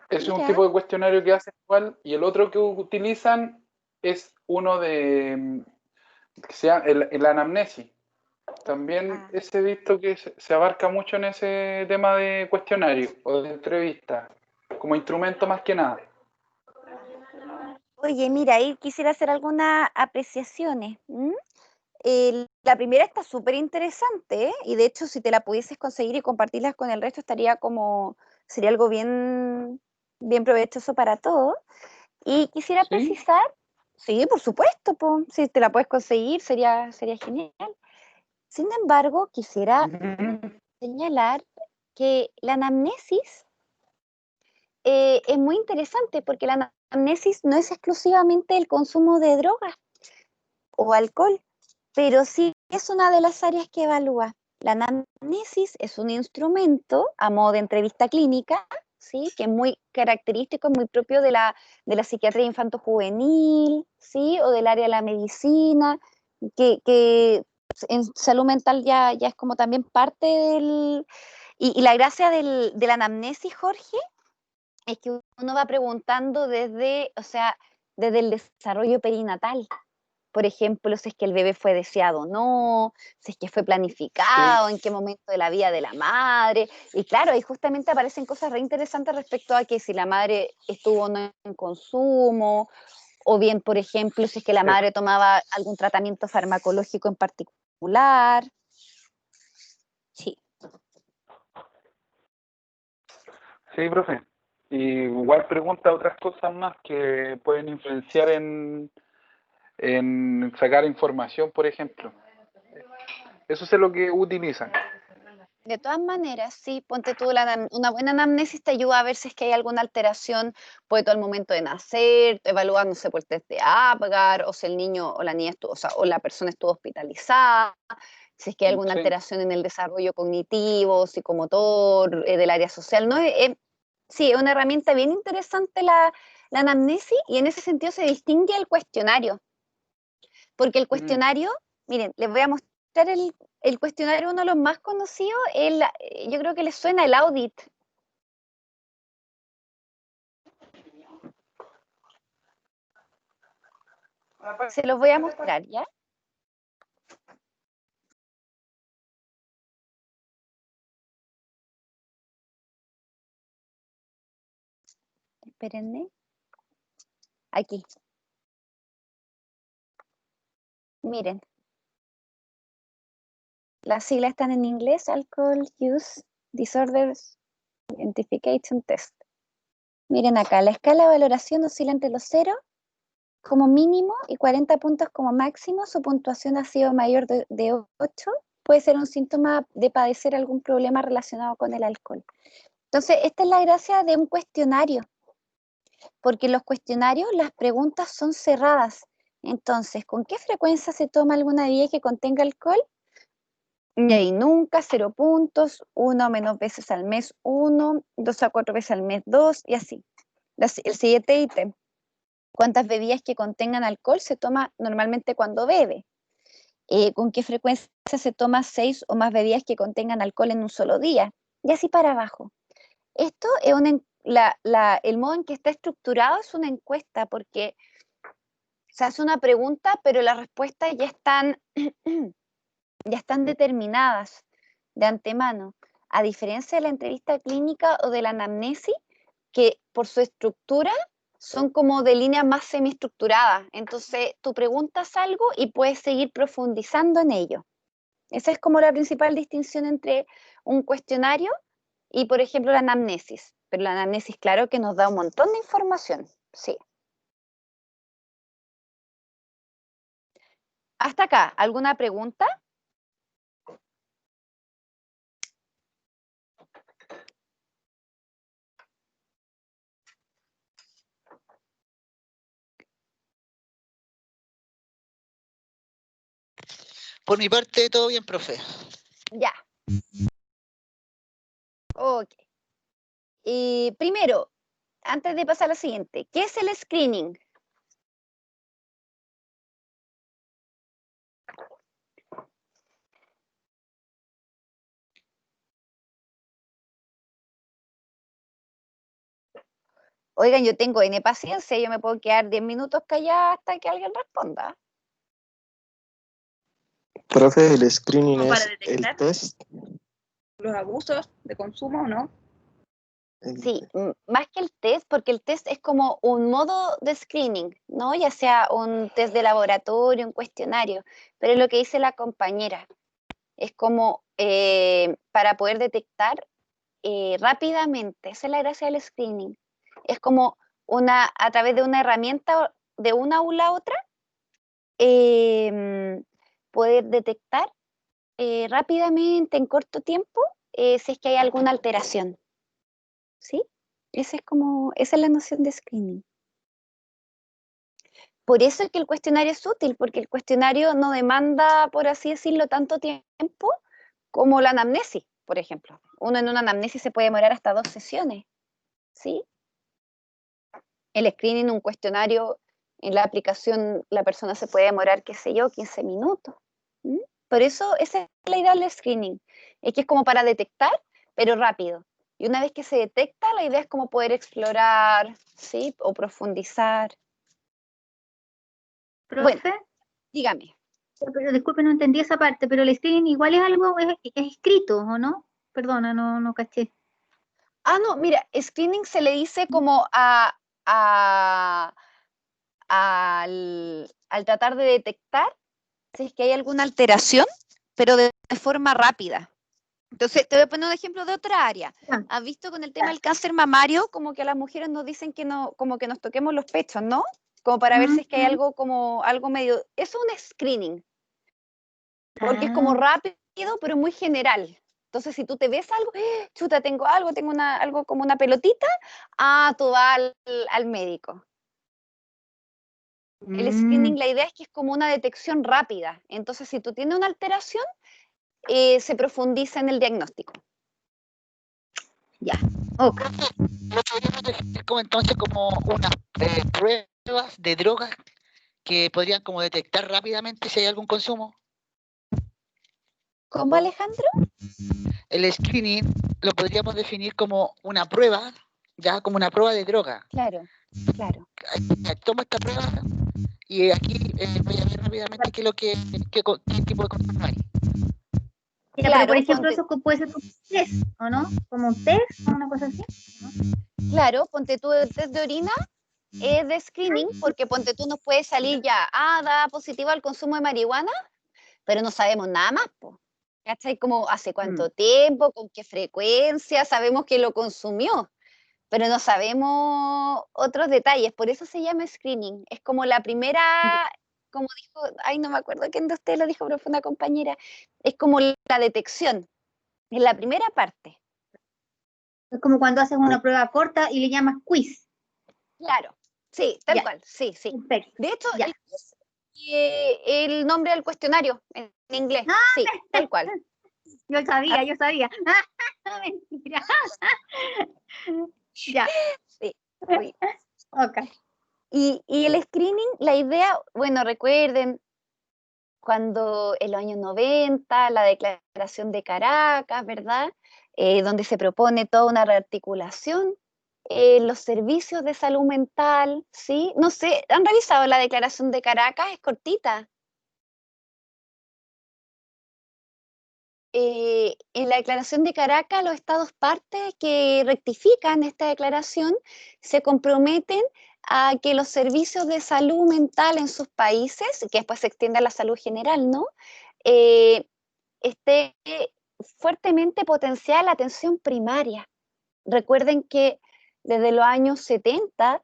Ese es un Mira. tipo de cuestionario que hacen igual, y el otro que utilizan es uno de que se llama el anamnesis. También ese he visto que se abarca mucho en ese tema de cuestionario o de entrevista, como instrumento más que nada. Oye, mira, ahí quisiera hacer algunas apreciaciones. La primera está súper interesante, ¿eh? Y de hecho, si te la pudieses conseguir y compartirlas con el resto, sería algo bien, bien provechoso para todos. Y quisiera precisar, sí, por supuesto, si te la puedes conseguir, sería genial. Sin embargo, quisiera señalar que la anamnesis es muy interesante porque la anamnesis no es exclusivamente el consumo de drogas o alcohol, pero sí es una de las áreas que evalúa. La anamnesis es un instrumento a modo de entrevista clínica, ¿sí? Que es muy característico, muy propio de la psiquiatría infanto-juvenil, ¿sí? O del área de la medicina, que en salud mental ya es como también parte del... Y la gracia de la anamnesis, Jorge, es que uno va preguntando desde el desarrollo perinatal. Por ejemplo, si es que el bebé fue deseado o no, si es que fue planificado, en qué momento de la vida de la madre. Y claro, ahí justamente aparecen cosas re interesantes respecto a que si la madre estuvo o no en consumo, o bien, por ejemplo, si es que la madre tomaba algún tratamiento farmacológico en particular. Sí. Sí, profe. Y igual pregunta otras cosas más que pueden influenciar en sacar información, por ejemplo. Eso es lo que utilizan. De todas maneras, sí, ponte tú una buena anamnesis te ayuda a ver si es que hay alguna alteración, puede todo el momento de nacer, evaluar, no sé, por el test de Apgar, o si el niño o la niña estuvo, o la persona estuvo hospitalizada, si es que hay alguna alteración en el desarrollo cognitivo, psicomotor, del área social, ¿no? Sí, es una herramienta bien interesante la anamnesis, y en ese sentido se distingue el cuestionario, porque el cuestionario, miren, les voy a mostrar el cuestionario, uno de los más conocidos, yo creo que les suena el audit. Se los voy a mostrar, ¿ya? Espérenme. Aquí. Miren. Las siglas están en inglés: Alcohol Use Disorders Identification Test. Miren acá, la escala de valoración oscila entre los 0 como mínimo y 40 puntos como máximo. Su puntuación ha sido mayor de 8. Puede ser un síntoma de padecer algún problema relacionado con el alcohol. Entonces, esta es la gracia de un cuestionario, porque en los cuestionarios las preguntas son cerradas. Entonces, ¿con qué frecuencia se toma alguna bebida que contenga alcohol? Y ahí nunca, 0 puntos, 1 o menos veces al mes, 1, 2 a 4 veces al mes, 2, y así. El siguiente ítem: ¿cuántas bebidas que contengan alcohol se toma normalmente cuando bebe? ¿Con qué frecuencia se toma 6 o más bebidas que contengan alcohol en un solo día? Y así para abajo. Esto es el modo en que está estructurado es una encuesta, porque se hace una pregunta, pero las respuestas ya están determinadas de antemano, a diferencia de la entrevista clínica o de la anamnesis, que por su estructura son como de líneas más semiestructuradas. Entonces, tú preguntas algo y puedes seguir profundizando en ello. Esa es como la principal distinción entre un cuestionario y, por ejemplo, la anamnesis. Pero la anamnesis, claro que nos da un montón de información, sí. Hasta acá, ¿alguna pregunta? Por mi parte, todo bien, profe. Ya. Ok. Primero, antes de pasar a lo siguiente, ¿qué es el screening? Oigan, yo tengo N paciencia, yo me puedo quedar 10 minutos callada hasta que alguien responda. Profe, el screening Como para es el detectar test. los abusos de consumo, ¿no? Sí, más que el test, porque el test es como un modo de screening, ¿no? Ya sea un test de laboratorio, un cuestionario, pero es lo que dice la compañera. Es como para poder detectar rápidamente, esa es la gracia del screening. Es como a través de una herramienta de una aula a otra, poder detectar rápidamente, en corto tiempo, si es que hay alguna alteración. ¿Sí? Esa es la noción de screening. Por eso es que el cuestionario es útil, porque el cuestionario no demanda, por así decirlo, tanto tiempo como la anamnesis, por ejemplo. Uno en una anamnesis se puede demorar hasta 2 sesiones, ¿sí? El screening, un cuestionario, en la aplicación, la persona se puede demorar, qué sé yo, 15 minutos. ¿Mm? Por eso, esa es la idea del screening, es que es como para detectar, pero rápido. Y una vez que se detecta, la idea es como poder explorar, ¿sí? O profundizar. Profe, Bueno, dígame. pero disculpe, no entendí esa parte, pero el screening igual es algo, es escrito, ¿o no? Perdona, no caché. No, mira, screening se le dice como al tratar de detectar si es que hay alguna alteración, pero de forma rápida. Entonces, te voy a poner un ejemplo de otra área. ¿Has visto con el tema del cáncer mamario, como que a las mujeres nos dicen que no, como que nos toquemos los pechos, ¿no? Como para ver si es que hay algo como algo medio. Eso es un screening, porque es como rápido, pero muy general. Entonces, si tú te ves algo, chuta, tengo algo algo como una pelotita, tú vas al médico. El screening, la idea es que es como una detección rápida. Entonces, si tú tienes una alteración, se profundiza en el diagnóstico. Ya, ok. ¿Lo podríamos definir como entonces como unas pruebas de drogas que podrían como detectar rápidamente si hay algún consumo? ¿Cómo, Alejandro? El screening lo podríamos definir como una prueba, ya como una prueba de droga. Claro, claro. Tomo esta prueba y aquí voy a ver rápidamente qué tipo de consumo hay. Ya, claro, pero por ejemplo, eso puede ser como un test, ¿o no? Como un test o una cosa así, ¿no? Claro, ponte tú el test de orina, es de screening, porque ponte tú nos puede salir ya, da positivo al consumo de marihuana, pero no sabemos nada más, po. ¿Cachai? Como hace cuánto tiempo, con qué frecuencia, sabemos que lo consumió, pero no sabemos otros detalles, por eso se llama screening. Es como la primera, como dijo, no me acuerdo quién de ustedes lo dijo, pero fue una compañera, es como la detección, es la primera parte. Es como cuando haces una prueba corta y le llamas quiz. Claro, sí, tal cual, sí. Perfecto. De hecho, es el nombre del cuestionario en inglés, sí, tal cual. Yo sabía. Mentira. Ya. Sí. Ok. Y el screening, la idea, bueno, recuerden cuando en los años 90, la Declaración de Caracas, ¿verdad? Donde se propone toda una rearticulación, los servicios de salud mental, ¿sí? No sé, ¿han revisado la Declaración de Caracas? Es cortita. En la Declaración de Caracas, los estados partes que rectifican esta declaración se comprometen a que los servicios de salud mental en sus países, que después se extiende a la salud general, ¿no? Esté fuertemente potenciada la atención primaria. Recuerden que desde los años 70,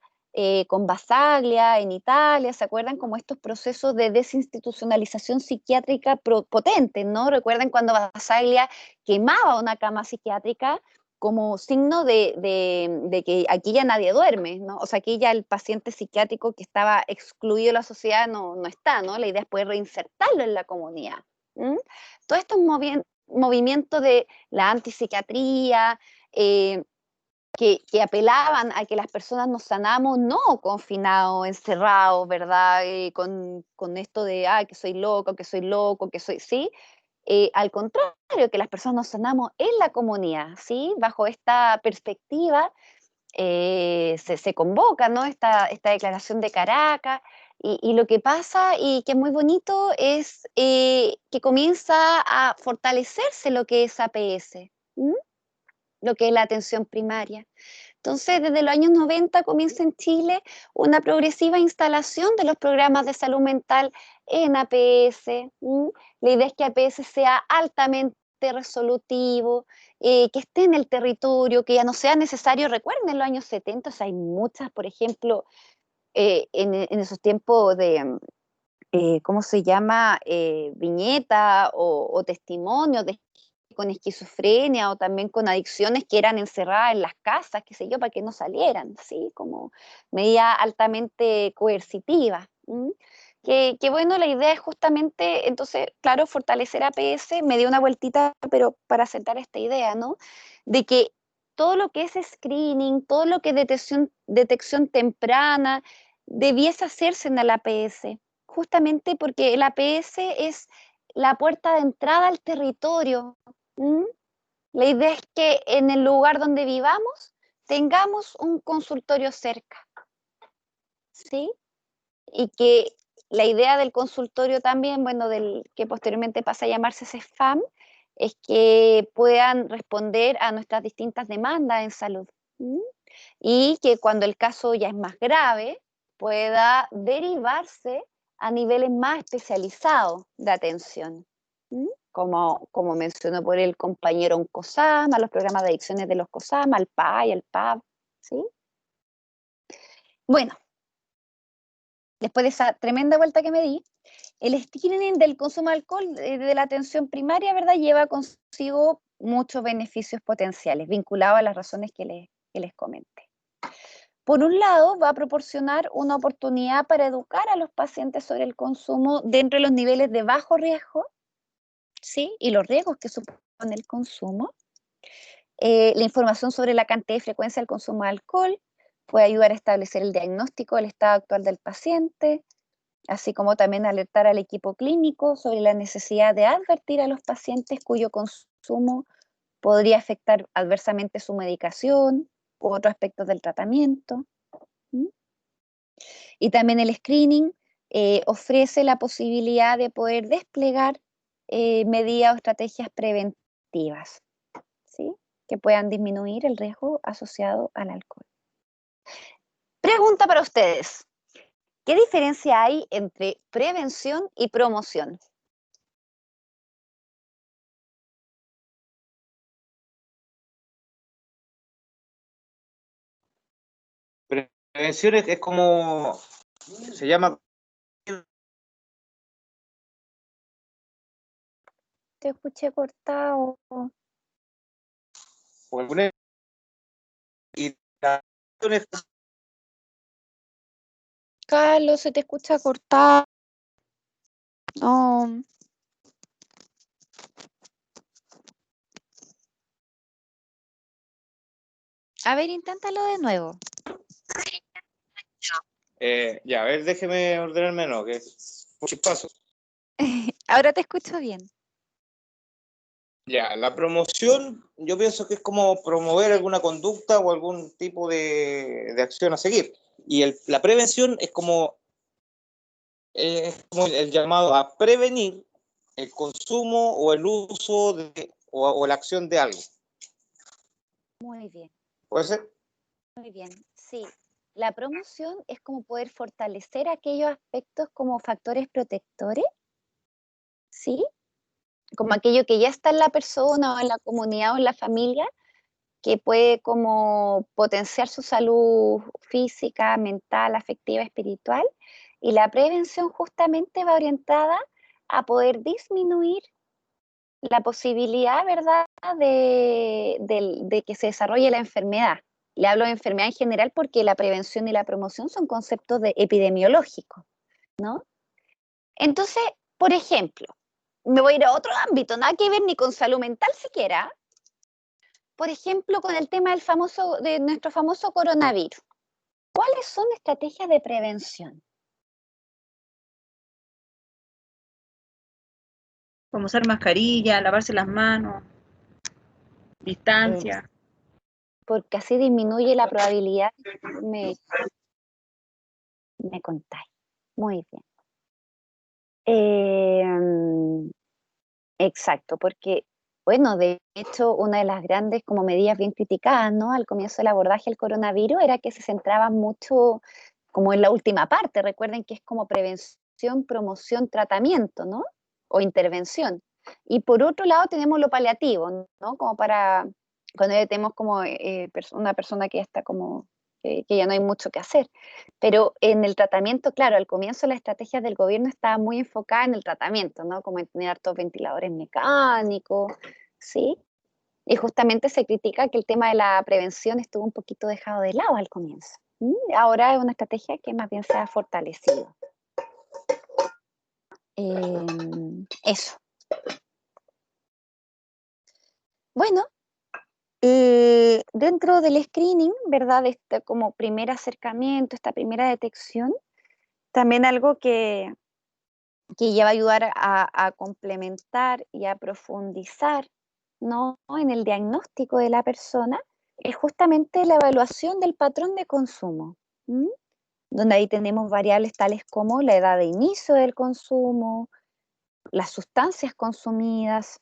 con Basaglia en Italia, ¿se acuerdan como estos procesos de desinstitucionalización psiquiátrica potentes, ¿no? Recuerden cuando Basaglia quemaba una cama psiquiátrica como signo de que aquí ya nadie duerme, ¿no? O sea, aquí ya el paciente psiquiátrico que estaba excluido de la sociedad no está, ¿no? La idea es poder reinsertarlo en la comunidad. Todos estos movimientos de la antipsiquiatría, que apelaban a que las personas nos sanamos no confinados, encerrados, ¿verdad? Con esto de, que soy loco, que soy, ¿sí? Al contrario, que las personas nos sanamos en la comunidad, ¿sí? Bajo esta perspectiva se convoca, ¿no? Esta declaración de Caracas, y lo que pasa, y que es muy bonito, es que comienza a fortalecerse lo que es APS, lo que es la atención primaria. Entonces, desde los años 90 comienza en Chile una progresiva instalación de los programas de salud mental en APS. La idea es que APS sea altamente resolutivo, que esté en el territorio, que ya no sea necesario. Recuerden, en los años 70, o sea, hay muchas, por ejemplo, en esos tiempos ¿cómo se llama? Viñeta o testimonios de con esquizofrenia o también con adicciones que eran encerradas en las casas, qué sé yo, para que no salieran, ¿sí? Como medida altamente coercitiva. Que bueno, la idea es justamente, entonces, claro, fortalecer APS, me dio una vueltita, pero para sentar esta idea, ¿no? De que todo lo que es screening, todo lo que es detección temprana, debiese hacerse en el APS, justamente porque el APS es la puerta de entrada al territorio. ¿Mm? La idea es que en el lugar donde vivamos tengamos un consultorio cerca, ¿sí? Y que la idea del consultorio también, bueno, del que posteriormente pasa a llamarse CEFAM, es que puedan responder a nuestras distintas demandas en salud. ¿Mm? Y que cuando el caso ya es más grave, pueda derivarse a niveles más especializados de atención. ¿Mm? Como mencionó por el compañero Oncosama, los programas de adicciones de los COSAMA, el PAI, el PAB, ¿sí? Bueno, después de esa tremenda vuelta que me di, el screening del consumo de alcohol de la atención primaria, ¿verdad?, lleva consigo muchos beneficios potenciales vinculados a las razones que les comenté. Por un lado, va a proporcionar una oportunidad para educar a los pacientes sobre el consumo dentro de los niveles de bajo riesgo, ¿sí?, y los riesgos que supone el consumo. La información sobre la cantidad y frecuencia del consumo de alcohol puede ayudar a establecer el diagnóstico del estado actual del paciente, así como también alertar al equipo clínico sobre la necesidad de advertir a los pacientes cuyo consumo podría afectar adversamente su medicación u otros aspectos del tratamiento. ¿Mm? Y también el screening ofrece la posibilidad de poder desplegar medidas o estrategias preventivas, ¿sí?, que puedan disminuir el riesgo asociado al alcohol. Pregunta para ustedes. ¿Qué diferencia hay entre prevención y promoción? Prevención es como, se llama, Te escuché cortado. o alguna, y la prevención es Carlos, se te escucha cortado. No. A ver, inténtalo de nuevo. ya, a ver, déjeme ordenarme, no, que es un chispazo. Ahora te escucho bien. Ya, la promoción, yo pienso que es como promover alguna conducta o algún tipo de acción a seguir. Y la prevención es como el llamado a prevenir el consumo o el uso o la acción de algo. Muy bien, ¿Puede ser? muy bien. Sí, la promoción es como poder fortalecer aquellos aspectos como factores protectores, ¿sí? Como aquello que ya está en la persona o en la comunidad o en la familia, que puede como potenciar su salud física, mental, afectiva, espiritual. Y la prevención justamente va orientada a poder disminuir la posibilidad, ¿verdad?, de que se desarrolle la enfermedad. Le hablo de enfermedad en general porque la prevención y la promoción son conceptos epidemiológicos, ¿no? Entonces, por ejemplo, me voy a ir a otro ámbito, nada que ver ni con salud mental siquiera. Por ejemplo, con el tema de nuestro famoso coronavirus. ¿Cuáles son estrategias de prevención? Como usar mascarilla, lavarse las manos, distancia. Porque así disminuye la probabilidad de que me contagie. Muy bien. Exacto, porque, bueno, de hecho, una de las grandes como medidas bien criticadas, ¿no?, al comienzo del abordaje del coronavirus era que se centraba mucho como en la última parte. Recuerden que es como prevención, promoción, tratamiento, ¿no?, o intervención. Y por otro lado tenemos lo paliativo, ¿no?, como para cuando ya tenemos como una persona que ya está como que ya no hay mucho que hacer. Pero en el tratamiento, claro, al comienzo las estrategias del gobierno estaban muy enfocadas en el tratamiento, ¿no? Como en tener hartos ventiladores mecánicos, ¿sí? Y justamente se critica que el tema de la prevención estuvo un poquito dejado de lado al comienzo. Ahora es una estrategia que más bien se ha fortalecido. Eso. Bueno, dentro del screening, ¿verdad? Este como primer acercamiento, esta primera detección, también algo que ya va a ayudar a complementar y a profundizar, ¿no? En el diagnóstico de la persona, es justamente la evaluación del patrón de consumo, ¿m? Donde ahí tenemos variables tales como la edad de inicio del consumo, las sustancias consumidas,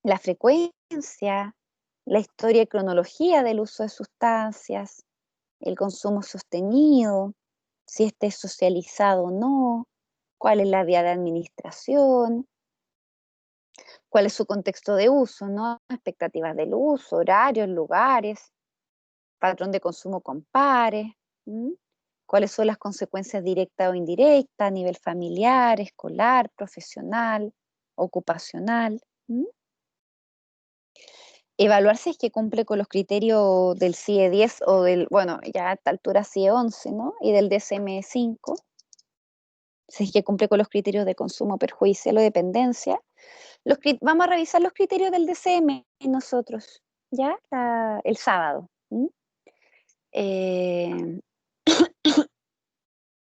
la frecuencia, la historia y cronología del uso de sustancias, el consumo sostenido, si este es socializado o no, cuál es la vía de administración, cuál es su contexto de uso, ¿no? Expectativas del uso, horarios, lugares, patrón de consumo con pares, ¿m? Cuáles son las consecuencias directas o indirectas a nivel familiar, escolar, profesional, ocupacional. ¿M? Evaluar si es que cumple con los criterios del CIE 10 o del, bueno, ya a esta altura CIE 11, ¿no? Y del DSM-5, si es que cumple con los criterios de consumo perjudicial o dependencia. Vamos a revisar los criterios del DSM nosotros, ¿ya? El sábado.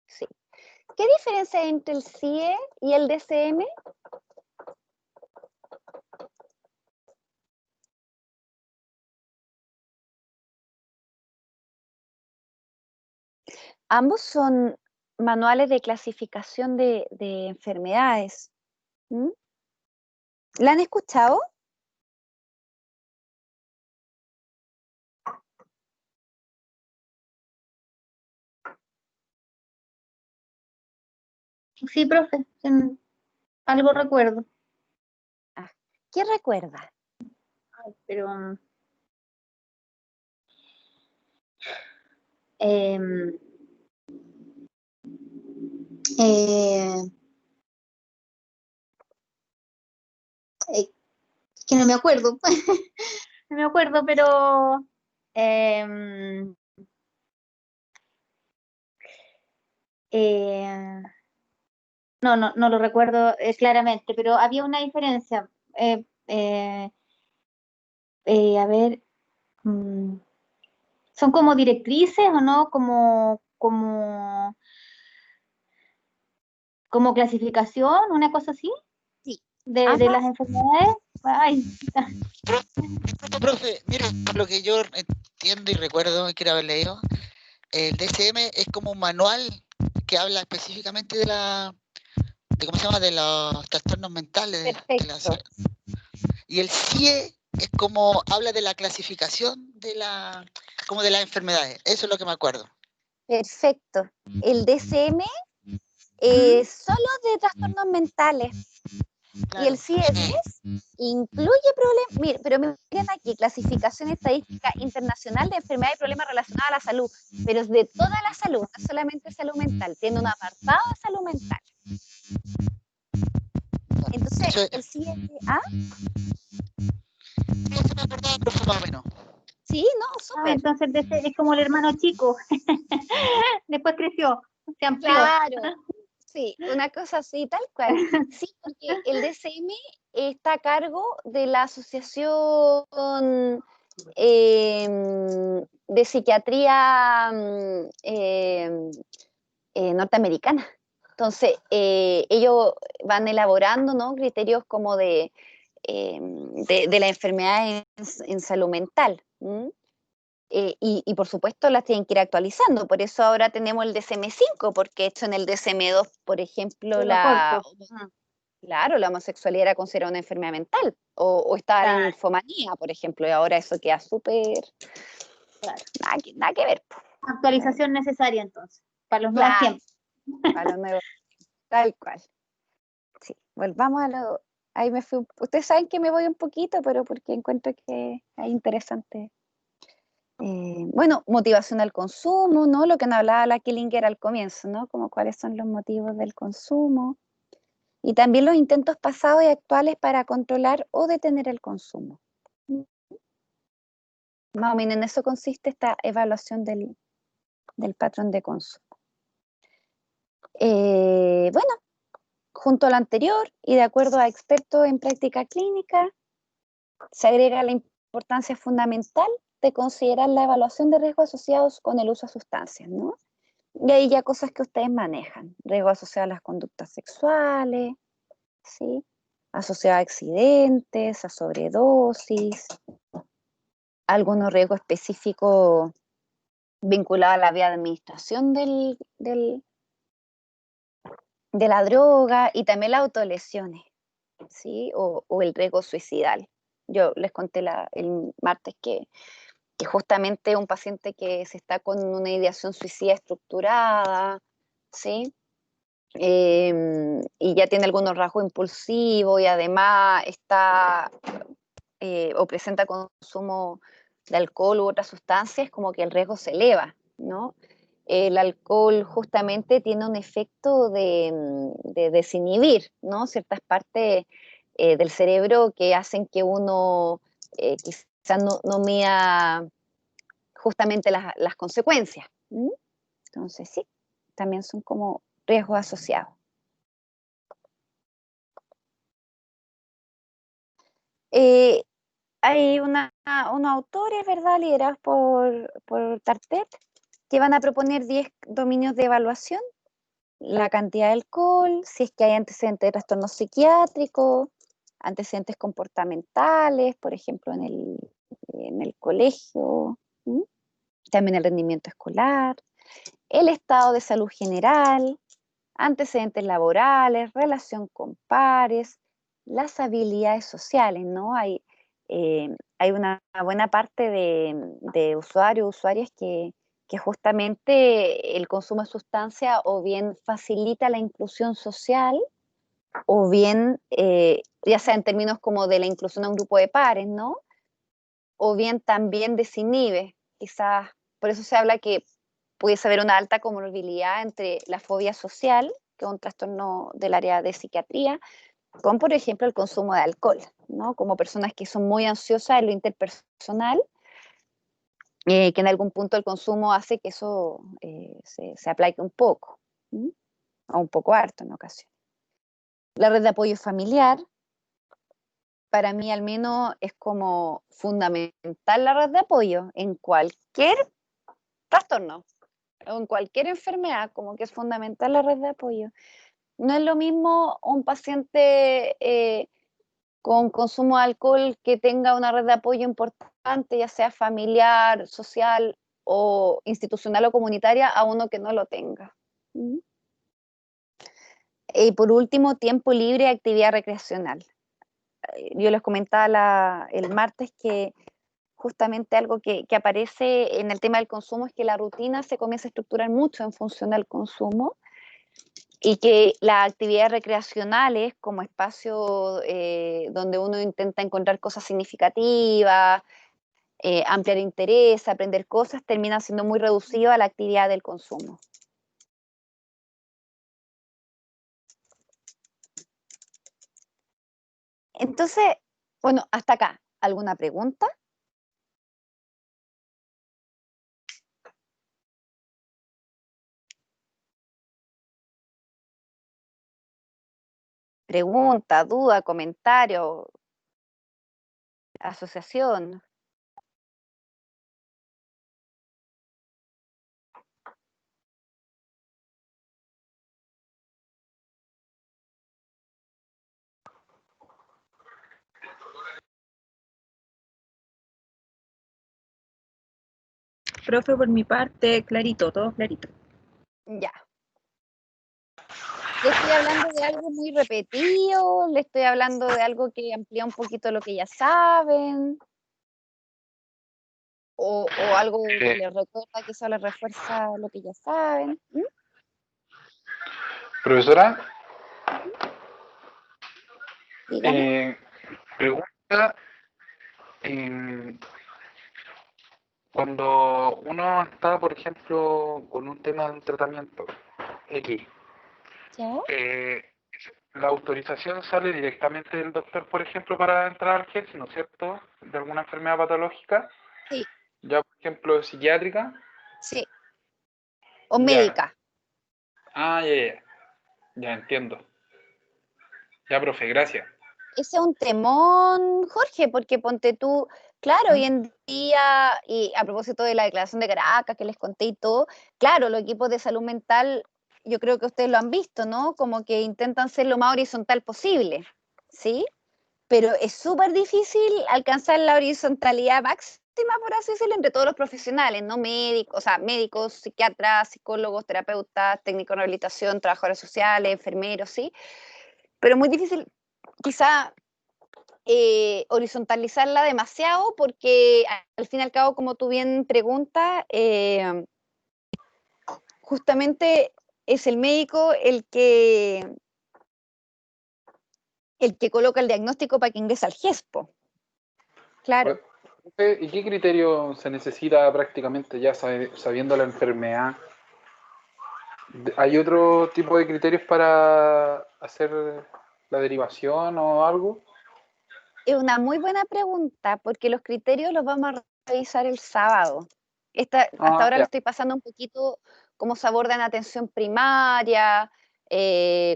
Sí. ¿Qué diferencia hay entre el CIE y el DSM? Ambos son manuales de clasificación de enfermedades. ¿La han escuchado? Sí, profe, algo recuerdo. ¿Qué recuerda? Ay, pero que no me acuerdo. No me acuerdo, pero no lo recuerdo claramente, pero había una diferencia. A ver, ¿son como directrices o no? Como clasificación, una cosa así, Sí. de las enfermedades. Ay, Profe, mira, por lo que yo entiendo y recuerdo y quiero haber leído, el DSM es como un manual que habla específicamente de ¿cómo se llama? De los trastornos mentales. Perfecto. Y el CIE es como habla de la clasificación como de las enfermedades. Eso es lo que me acuerdo. Perfecto. El DSM solo de trastornos mentales. Claro. Y el CIE-10 incluye problemas, pero miren aquí, clasificación estadística internacional de enfermedades y problemas relacionados a la salud, pero es de toda la salud, no solamente salud mental, tiene un apartado de salud mental. Entonces, el CIE-A... No se me acordaba, profe, más o menos. Sí, no, súper. entonces es como el hermano chico. Después creció, se amplió. Claro, sí, una cosa así, tal cual. Sí, porque el DSM está a cargo de la Asociación de Psiquiatría norteamericana. Entonces, ellos van elaborando, ¿no? Criterios como de la enfermedad en salud mental. Y por supuesto las tienen que ir actualizando, por eso ahora tenemos el DSM-5, porque hecho en el DSM-2, por ejemplo, la homosexualidad era considerada una enfermedad mental, o estaba en infomanía, por ejemplo, y ahora eso queda súper, nada que ver. Actualización necesaria entonces, para los nuevos tiempos. Para los nuevos tiempos, tal cual. Sí, volvamos a lo... Ahí me fui, ustedes saben que me voy un poquito, pero porque encuentro que es interesante Bueno, motivación al consumo, ¿no? Lo que nos hablaba la Killinger al comienzo, ¿no? Como cuáles son los motivos del consumo. Y también los intentos pasados y actuales para controlar o detener el consumo. Más o menos en eso consiste esta evaluación del patrón de consumo. Bueno, junto a lo anterior y de acuerdo a expertos en práctica clínica, se agrega la importancia fundamental de considerar la evaluación de riesgos asociados con el uso de sustancias, ¿no? Y ahí ya cosas que ustedes manejan, riesgos asociados a las conductas sexuales, ¿sí? Asociados a accidentes, a sobredosis, algunos riesgos específicos vinculados a la vía de administración de la droga y también las autolesiones, ¿sí? O el riesgo suicidal. Yo les conté el martes que justamente un paciente que se está con una ideación suicida estructurada, ¿sí? Y ya tiene algunos rasgos impulsivos y además está o presenta consumo de alcohol u otras sustancias, como que el riesgo se eleva, ¿no? El alcohol justamente tiene un efecto de desinhibir, ¿no? Ciertas partes del cerebro que hacen que uno quizás no mida justamente las consecuencias. ¿Mm? Entonces, sí, también son como riesgos asociados. Hay unos autores, ¿verdad?, liderados por Tartet, que van a proponer 10 dominios de evaluación: la cantidad de alcohol, si es que hay antecedentes de trastornos psiquiátricos, antecedentes comportamentales, por ejemplo, en el colegio, ¿sí? También el rendimiento escolar, el estado de salud general, antecedentes laborales, relación con pares, las habilidades sociales, ¿no? Hay una buena parte de usuarios, usuarias que justamente el consumo de sustancia o bien facilita la inclusión social o bien, ya sea en términos como de la inclusión a un grupo de pares, ¿no? O bien también desinhibe, quizás, por eso se habla que pudiese haber una alta comorbilidad entre la fobia social, que es un trastorno del área de psiquiatría, con, por ejemplo, el consumo de alcohol, ¿no? Como personas que son muy ansiosas en lo interpersonal, que en algún punto el consumo hace que eso se aplaque un poco, ¿sí? O un poco harto en ocasiones. La red de apoyo familiar, para mí al menos es como fundamental la red de apoyo en cualquier trastorno o en cualquier enfermedad, como que es fundamental la red de apoyo. No es lo mismo un paciente con consumo de alcohol que tenga una red de apoyo importante, ya sea familiar, social o institucional o comunitaria, a uno que no lo tenga. ¿Mm? Y por último, tiempo libre y actividad recreacional. Yo les comentaba el martes que justamente algo que aparece en el tema del consumo es que la rutina se comienza a estructurar mucho en función del consumo y que las actividades recreacionales como espacio donde uno intenta encontrar cosas significativas, ampliar interés, aprender cosas, termina siendo muy reducido a la actividad del consumo. Entonces, bueno, hasta acá, ¿alguna pregunta? Pregunta, duda, comentario, asociación. Profe, por mi parte, clarito, todo clarito. Ya. ¿Le estoy hablando de algo muy repetido? ¿Le estoy hablando de algo que amplía un poquito lo que ya saben? ¿O algo que les recuerda, que eso les refuerza lo que ya saben? ¿Mm? Profesora, Dígame. pregunta, Cuando uno está, por ejemplo, con un tema de un tratamiento X, ¿Ya? la autorización sale directamente del doctor, por ejemplo, para entrar al GES, ¿no es cierto? De alguna enfermedad patológica, Sí, ya por ejemplo psiquiátrica. sí. O Ya. médica. Ah, ya entiendo. Ya, profe, gracias. Ese es un temón, Jorge, porque ponte tú, claro, hoy en día, y a propósito de la declaración de Caracas que les conté y todo, claro, los equipos de salud mental, yo creo que ustedes lo han visto, ¿no? Como que intentan ser lo más horizontal posible, ¿sí? Pero es súper difícil alcanzar la horizontalidad máxima, por así decirlo, entre todos los profesionales, ¿no? Médicos, o sea, médicos, psiquiatras, psicólogos, terapeutas, técnicos de rehabilitación, trabajadores sociales, enfermeros, ¿sí? Pero muy difícil quizá horizontalizarla demasiado porque al fin y al cabo, como tú bien preguntas, justamente es el médico el que coloca el diagnóstico para que ingrese al GESPO. Claro. Profe, ¿y qué criterio se necesita prácticamente ya sabiendo la enfermedad? ¿Hay otro tipo de criterios para hacer la derivación o algo? Es una muy buena pregunta porque los criterios los vamos a revisar el sábado. Hasta ahora lo Ya. estoy pasando un poquito cómo se aborda en atención primaria,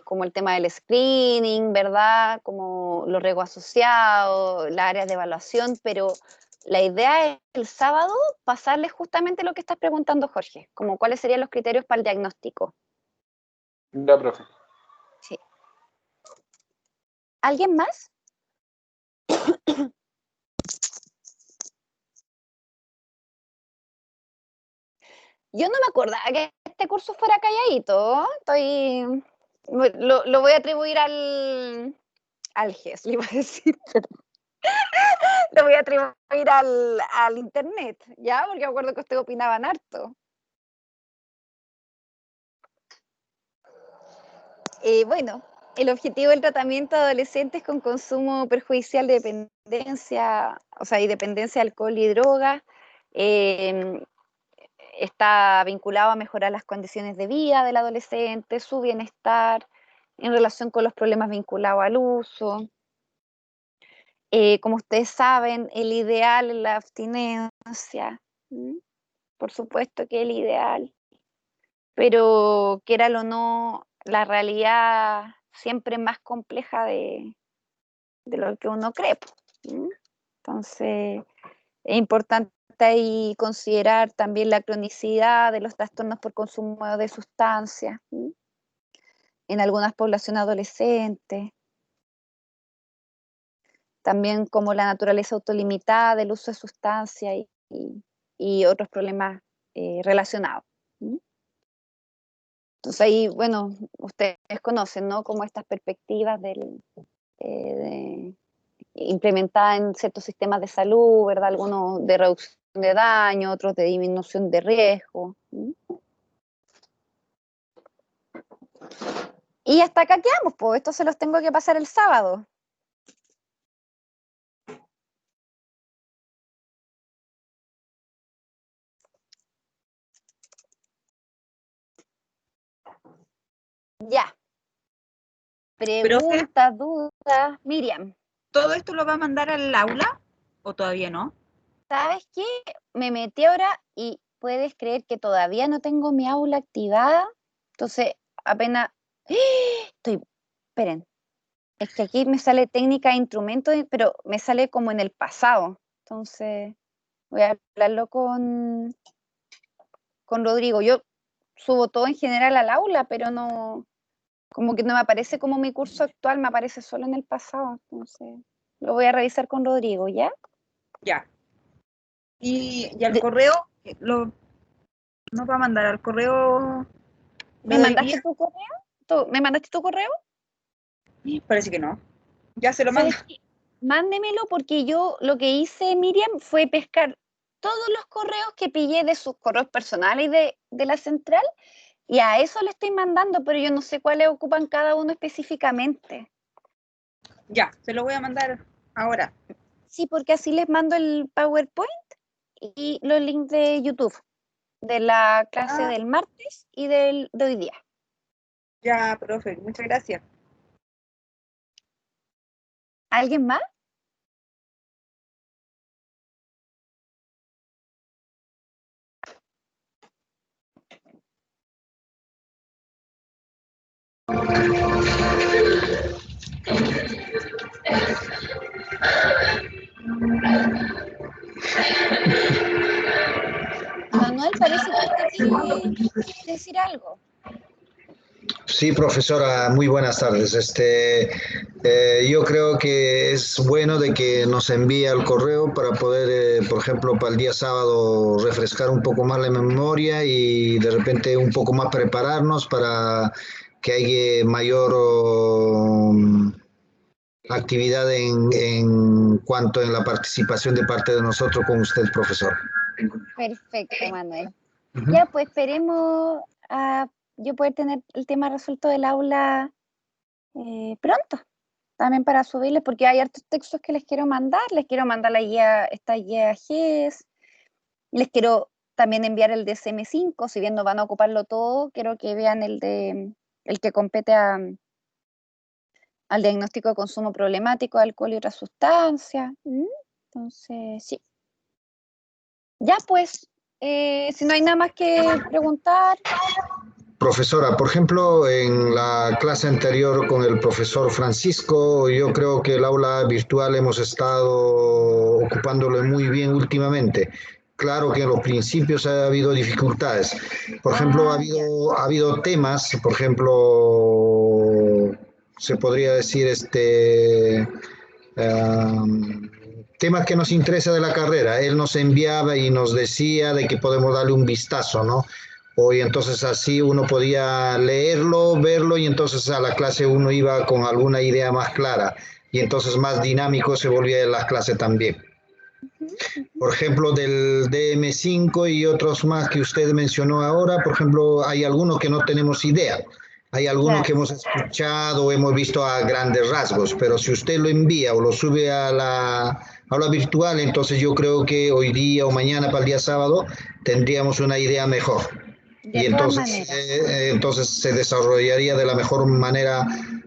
como el tema del screening, ¿verdad? Como los riesgos asociados, las áreas de evaluación, pero la idea es el sábado pasarles justamente lo que estás preguntando, Jorge, como cuáles serían los criterios para el diagnóstico. Ya, profe. Sí. ¿Alguien más? Yo no me acordaba que este curso fuera calladito. Lo voy a atribuir al GES, le iba a decir. Lo voy a atribuir al internet, ¿ya? Porque me acuerdo que ustedes opinaban harto. Bueno, el objetivo del tratamiento de adolescentes con consumo perjudicial de dependencia, o sea, y dependencia de alcohol y drogas, está vinculado a mejorar las condiciones de vida del adolescente, su bienestar en relación con los problemas vinculados al uso. Como ustedes saben, el ideal es la abstinencia. Por supuesto que es el ideal, pero quieralo o no, la realidad siempre es más compleja de lo que uno cree. Entonces, es importante ahí considerar también la cronicidad de los trastornos por consumo de sustancias en algunas poblaciones adolescentes, también como la naturaleza autolimitada del uso de sustancias y otros problemas relacionados. Entonces ahí, bueno, ustedes conocen, ¿no? Como estas perspectivas implementadas en ciertos sistemas de salud, ¿verdad? Algunos de reducción de daño, otros de disminución de riesgo. Y hasta acá quedamos, pues esto se los tengo que pasar el sábado. Ya. Preguntas, dudas. Miriam. ¿Todo esto lo va a mandar al aula o todavía no? ¿Sabes qué? Me metí ahora y puedes creer que todavía no tengo mi aula activada. Entonces, apenas... Esperen. Es que aquí me sale técnica de instrumentos, pero me sale como en el pasado. Entonces, voy a hablarlo con Rodrigo. Yo subo todo en general al aula, pero no... Como que no me aparece como mi curso actual, me aparece solo en el pasado. Entonces, lo voy a revisar con Rodrigo, ¿ya? Ya. Y al correo, nos va a mandar al correo. ¿Me mandaste tu correo? ¿Me mandaste tu correo? Parece que no. Ya se lo mando. Mándemelo porque yo lo que hice, Miriam, fue pescar todos los correos que pillé de sus correos personales de la central y a eso le estoy mandando, pero yo no sé cuáles ocupan cada uno específicamente. Ya, se lo voy a mandar ahora. Sí, porque así les mando el PowerPoint y los links de YouTube, de la clase Ah. del martes y de hoy día. Ya, profe, muchas gracias. ¿Alguien más? Manuel, parece que usted quiere decir algo. Sí, profesora, muy buenas tardes. Yo creo que es bueno de que nos envíe el correo para poder, por ejemplo, para el día sábado refrescar un poco más la memoria y de repente un poco más prepararnos para que haya mayor actividad en cuanto en la participación de parte de nosotros con usted, profesor. Perfecto, Manuel. Ujú. Ya, pues esperemos a yo poder tener el tema resuelto del aula pronto, también para subirles, porque hay hartos textos que les quiero mandar la guía, esta guía GES, les quiero también enviar el DSM-5, si bien no van a ocuparlo todo, quiero que vean el que compete al diagnóstico de consumo problemático de alcohol y otras sustancias. Entonces, sí. Ya pues, si no hay nada más que preguntar. Profesora, por ejemplo, en la clase anterior con el profesor Francisco, yo creo que el aula virtual hemos estado ocupándolo muy bien últimamente. Claro que en los principios ha habido dificultades. Por ejemplo, ha habido temas, por ejemplo, se podría decir temas que nos interesa de la carrera. Él nos enviaba y nos decía de que podemos darle un vistazo, ¿no? Y entonces así uno podía leerlo, verlo y entonces a la clase uno iba con alguna idea más clara y entonces más dinámico se volvía la clase también. Por ejemplo, del DM5 y otros más que usted mencionó ahora, por ejemplo, hay algunos que no tenemos idea. Hay algunos que hemos escuchado o hemos visto a grandes rasgos, pero si usted lo envía o lo sube a la aula virtual, entonces yo creo que hoy día o mañana para el día sábado tendríamos una idea mejor. Y entonces se desarrollaría de la mejor manera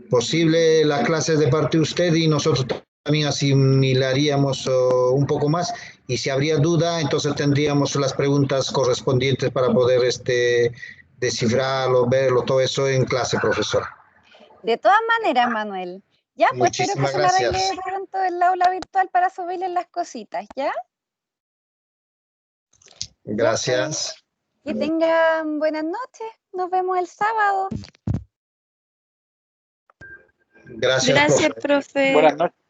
posible las clases de parte de usted y nosotros también asimilaríamos un poco más y si habría duda entonces tendríamos las preguntas correspondientes para poder descifrarlo, verlo, todo eso en clase, profesora. De todas maneras, Manuel, ya pues espero que Muchísimas se me arregle gracias. pronto el aula virtual para subirles las cositas, ¿ya? Gracias. Que tengan buenas noches, nos vemos el sábado. Gracias, Gracias, profe. Buenas noches.